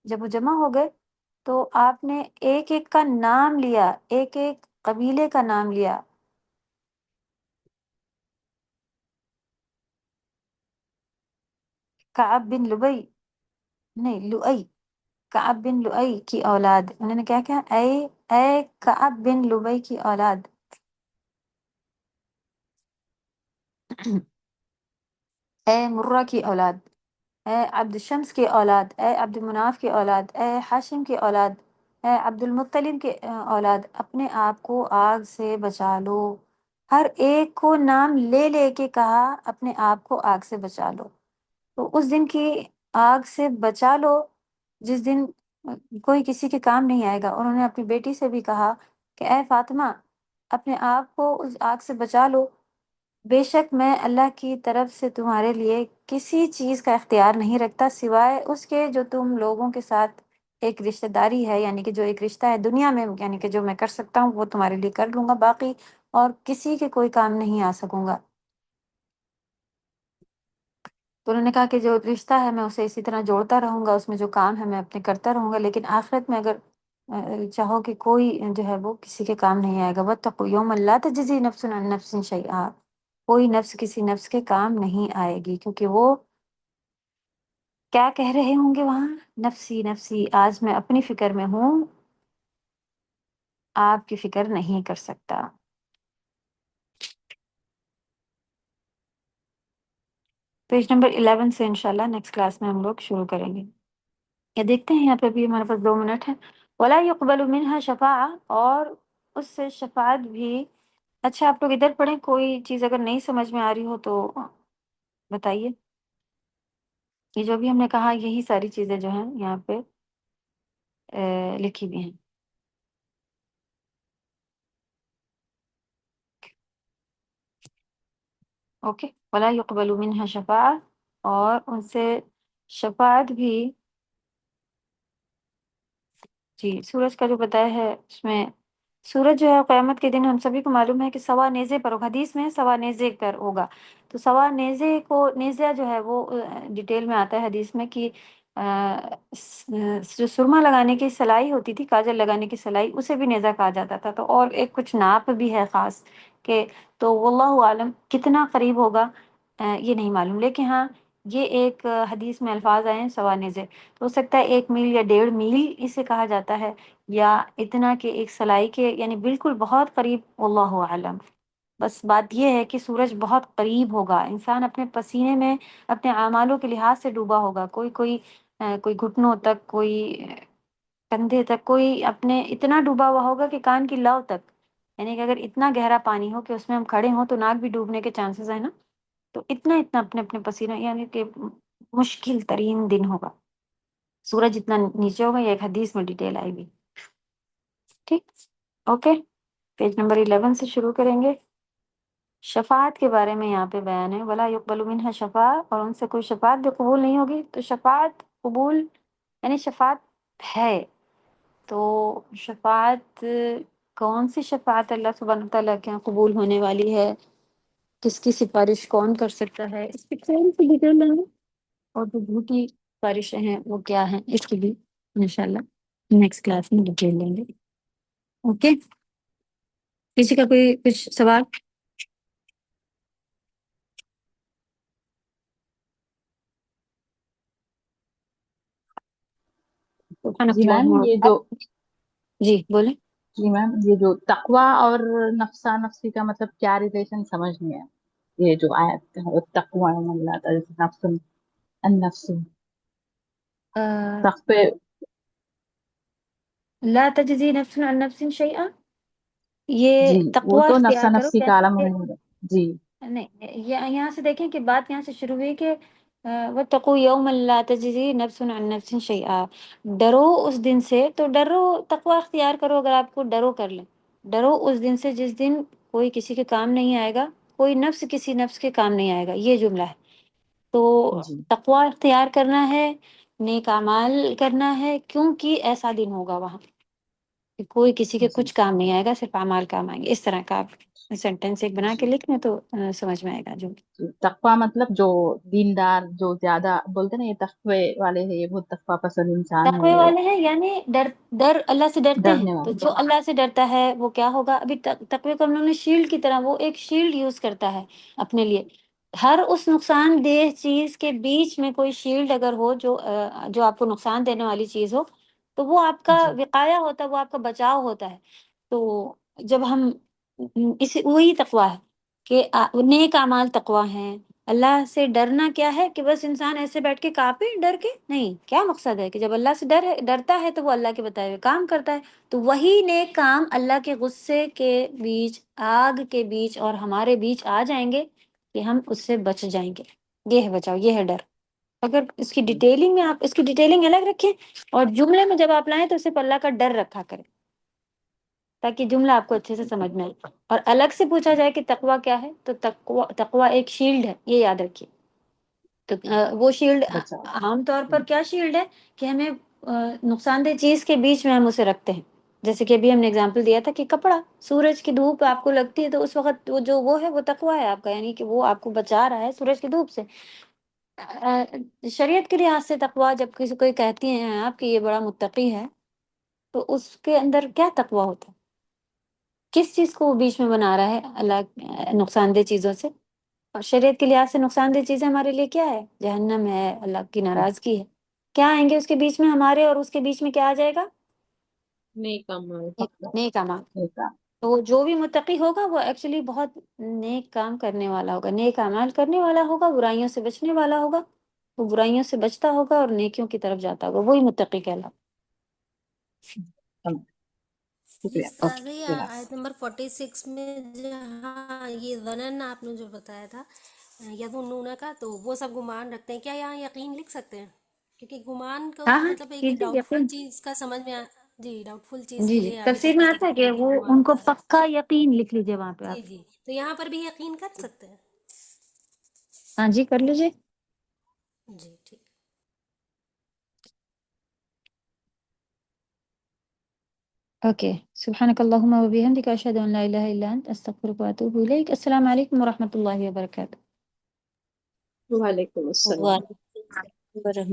جب وہ جمع ہو گئے تو آپ نے ایک ایک کا نام لیا، ایک ایک قبیلے کا نام لیا. کعب بن لبئی، نہیں لؤئی، کعب بن لؤئی کی اولاد. انہوں نے کیا کہا؟ اے کعب بن لبئی کی اولاد، اے مرہ کی اولاد، اے عبد شمس کی اولاد، اے عبد مناف کی اولاد، اے ہاشم کی اولاد، اے عبد المطلب کی اولاد، اپنے آپ کو آگ سے بچا لو. ہر ایک کو نام لے لے کے کہا اپنے آپ کو آگ سے بچا لو. تو اس دن کی آگ سے بچا لو جس دن کوئی کسی کے کام نہیں آئے گا. اور انہوں نے اپنی بیٹی سے بھی کہا کہ اے فاطمہ اپنے آپ کو اس آگ سے بچا لو، بے شک میں اللہ کی طرف سے تمہارے لیے کسی چیز کا اختیار نہیں رکھتا سوائے اس کے جو تم لوگوں کے ساتھ ایک رشتہ داری ہے، یعنی کہ جو ایک رشتہ ہے دنیا میں، یعنی کہ جو میں کر سکتا ہوں وہ تمہارے لیے کر لوں گا، باقی اور کسی کے کوئی کام نہیں آ سکوں گا. تو انہوں نے کہا کہ جو رشتہ ہے میں اسے اسی طرح جوڑتا رہوں گا، اس میں جو کام ہے میں اپنے کرتا رہوں گا، لیکن آخرت میں اگر چاہو کہ کوئی جو ہے وہ کسی کے کام نہیں آئے گا. واتقوا یوما لا تجزی نفس عن نفس شیئا، کوئی نفس کسی نفس کے کام نہیں آئے گی، کیونکہ وہ کیا کہہ رہے ہوں گے وہاں؟ نفسی نفسی، آج میں اپنی فکر میں ہوں، آپ کی فکر نہیں کر سکتا. پیج نمبر 11 سے انشاءاللہ نیکسٹ کلاس میں ہم لوگ شروع کریں گے. یہ دیکھتے ہیں یہاں پہ بھی ہمارے پاس 2 منٹ ہے. ولا يقبل منها شفاعہ، اور اس سے شفاعت بھی. اچھا آپ لوگ ادھر پڑھیں، کوئی چیز اگر نہیں سمجھ میں آ رہی ہو تو بتائیے. یہ جو بھی ہم نے کہا یہی ساری چیزیں جو ہیں یہاں پہ لکھی ہوئی ہیں. اوکے. ولا يقبل منها شفاعہ، اور ان سے شفاعت بھی. جی سورج کا جو بتایا ہے اس میں، سورج جو ہے قیامت کے دن ہم سبھی کو معلوم ہے کہ سوا نیزے پر ہوگا. حدیث میں سوا نیزے پر ہوگا. تو سوا نیزے کو، نیزہ جو ہے وہ ڈیٹیل میں آتا ہے حدیث میں کہ جو سرما لگانے کی سلائی ہوتی تھی، کاجل لگانے کی سلائی، اسے بھی نیزہ کہا جاتا تھا. تو اور ایک کچھ ناپ بھی ہے خاص کہ، تو واللہ عالم کتنا قریب ہوگا یہ نہیں معلوم، لیکن ہاں یہ ایک حدیث میں الفاظ آئے ہیں سوا نیزے. تو ہو سکتا ہے 1 میل یا 1.5 میل اسے کہا جاتا ہے، یا اتنا کہ ایک سلائی کے یعنی بالکل بہت قریب. واللہ عالم. بس بات یہ ہے کہ سورج بہت قریب ہوگا، انسان اپنے پسینے میں اپنے اعمالوں کے لحاظ سے ڈوبا ہوگا. کوئی گھٹنوں تک، کوئی کندھے تک، کوئی اپنے اتنا ڈوبا ہوا ہوگا کہ کان کی لو تک. یعنی کہ اگر اتنا گہرا پانی ہو کہ اس میں ہم کھڑے ہوں تو ناک بھی ڈوبنے کے چانسز ہیں نا. تو اتنا اپنے اپنے پسینہ، یعنی کہ مشکل ترین دن ہوگا. سورج اتنا نیچے ہوگا، یہ ایک حدیث میں ڈیٹیل آئی بھی. ٹھیک. اوکے. پیج نمبر 11 سے شروع کریں گے. شفاعت کے بارے میں یہاں پہ بیان ہے. ولا يقبل منها شفاعہ، اور ان سے کوئی شفاعت بھی قبول نہیں ہوگی. تو شفاعت قبول یعنی شفاعت ہے. تو شفاعت کون سی شفاعت اللہ سبحانہ تعالیٰ کے یہاں قبول ہونے والی ہے، کس کی سفارش کون کر سکتا ہے، اس کی کون سی ڈیٹیل ہے، اور جو جھوٹی سفارشیں ہیں وہ کیا ہیں، اس کی بھی انشاءاللہ نیکسٹ کلاس میں ڈیٹیل لیں گے. اوکے. کسی کا کوئی کچھ سوال؟
جی میم یہ جو
جی بولیں.
جی میم یہ جو تقوی اور نفسا نفسی کا مطلب کیا ریلیشن سمجھ نہیں ہے. یہ جو آیت ہے تقوی نفس النفس تقوی.
لا تجزی نفس عن نفس شیئا، یہ
جی وہ
تقوی
تو نفسا
اختیار کرو
نفسی کا عالم
کیسے؟
ہے. جی
نہیں، یہاں سے دیکھیں کہ بات یہاں سے شروع ہوئی کہ واتقوا یوما لا تجزی نفس عن نفس شیئا، ڈرو اس دن سے. تو ڈرو، تقوی اختیار کرو. اگر آپ کو ڈرو کر لیں، ڈرو اس دن سے جس دن کوئی کسی کے کام نہیں آئے گا، کوئی نفس کسی نفس کے کام نہیں آئے گا. یہ جملہ ہے. تو
جی
تقوی اختیار کرنا ہے، نیک اعمال کرنا ہے، کیونکہ ایسا دن ہوگا وہاں کہ کوئی کسی کے
جی
کچھ کام نہیں آئے گا، صرف اعمال کام آئیں گے. اس طرح کا آپ سینٹینس ایک بنا کے
جی
لکھ لیں تو سمجھ میں آئے گا. جو
تقوی مطلب جو دیندار، جو زیادہ بولتے نا یہ تقوی والے ہیں، یہ بہت تقوی پسند انسان
تقوی
ہے، یہ
والے ہیں یعنی ڈر اللہ سے ڈرتے ہیں.
ڈرنے
تو
والے.
جو اللہ سے ڈرتا ہے وہ کیا ہوگا؟ ابھی تقوی کو ہم لوگوں نے شیلڈ کی طرح، وہ ایک شیلڈ یوز کرتا ہے اپنے لیے. ہر اس نقصان دہ چیز کے بیچ میں کوئی شیلڈ اگر ہو جو آپ کو نقصان دینے والی چیز ہو، تو وہ آپ کا
جی
وقایا ہوتا ہے، وہ آپ کا بچاؤ ہوتا ہے. تو جب ہم وہی تقوی ہے کہ نیک اعمال تقوی ہیں. اللہ سے ڈرنا کیا ہے کہ بس انسان ایسے بیٹھ کے کانپے ڈر کے نہیں. کیا مقصد ہے کہ جب اللہ سے ڈرتا ہے تو وہ اللہ کے بتائے ہوئے کام کرتا ہے. تو وہی نیک کام اللہ کے غصے کے بیچ، آگ کے بیچ اور ہمارے بیچ آ جائیں گے کہ ہم اس سے بچ جائیں گے. یہ ہے بچاؤ، یہ ہے ڈر. اگر اس کی ڈیٹیلنگ میں آپ اس کی ڈیٹیلنگ الگ رکھیں، اور جملے میں جب آپ لائیں تو صرف اللہ کا ڈر رکھا کریں، تاکہ جملہ آپ کو اچھے سے سمجھ میں آئے. اور الگ سے پوچھا جائے کہ تقوی کیا ہے، تو تقوی ایک شیلڈ ہے، یہ یاد رکھیے. تو وہ شیلڈ
بچاؤ.
عام طور پر کیا شیلڈ ہے کہ ہمیں نقصان دہ چیز کے بیچ میں ہم اسے رکھتے ہیں. جیسے کہ ابھی ہم نے اگزامپل دیا تھا کہ کپڑا، سورج کی دھوپ آپ کو لگتی ہے تو اس وقت وہ ہے وہ تقوی ہے آپ کا، یعنی کہ وہ آپ کو بچا رہا ہے سورج کی دھوپ سے. شریعت کے لحاظ سے تقوی، جب کسی کوئی کہتی ہیں آپ کہ یہ بڑا متقی ہے، تو اس کے اندر کیا تقویٰ ہوتا ہے؟ کس چیز کو وہ بیچ میں بنا رہا ہے اللہ نقصان دہ چیزوں سے؟ اور شریعت کے لحاظ سے نقصان دہ چیزیں ہمارے لیے کیا ہے؟ جہنم ہے، اللہ کی ناراضگی ہے. کیا آئیں گے اس کے بیچ میں؟ ہمارے اور اس کے بیچ میں کیا آ جائے گا؟
نیک اعمال
نیک اعمال.
ایک کام.
تو جو بھی متقی ہوگا وہ ایکچولی بہت نیک کام کرنے والا ہوگا، نیک اعمال کرنے والا ہوگا، برائیوں سے بچنے والا ہوگا، وہ برائیوں سے بچتا ہوگا اور نیکیوں کی طرف جاتا ہوگا، وہی متقی کہلاتا.
شکریہ.
استاذ یہ آیت نمبر 46 میں جہاں یہ ظنن آپ نے جو بتایا تھا یظنون کا، تو وہ سب گمان رکھتے ہیں، کیا یہاں یقین لکھ سکتے ہیں؟ کیونکہ گمان کو
ہاں ہاں
مطلب ایک
کیجیے
ڈاؤٹ فل
یقین.
چیز کا سمجھ میں جی ڈاؤٹ فل چیز
جی
کے
جی
لیے آگے
تفسیر
چل
میں
کر
آتا ہے
پتہ
کہ
چلا کہ
وہ
گمان
ان کو
ہوتا ہے.
پکا یقین لکھ لیجیے وہاں پہ آپ.
جی جی، تو یہاں پر بھی یقین کر سکتے ہیں.
ہاں جی کر لیجیے.
جی ٹھیک.
اوکے. سبحانک اللہم و بحمدک اشہد ان لا الہ الا انت استغفرک و اتوب الیک. السلام علیکم ورحمۃ اللہ وبرکاتہ.
وعلیکم السلام.
وعلیکم السلام ورحمۃ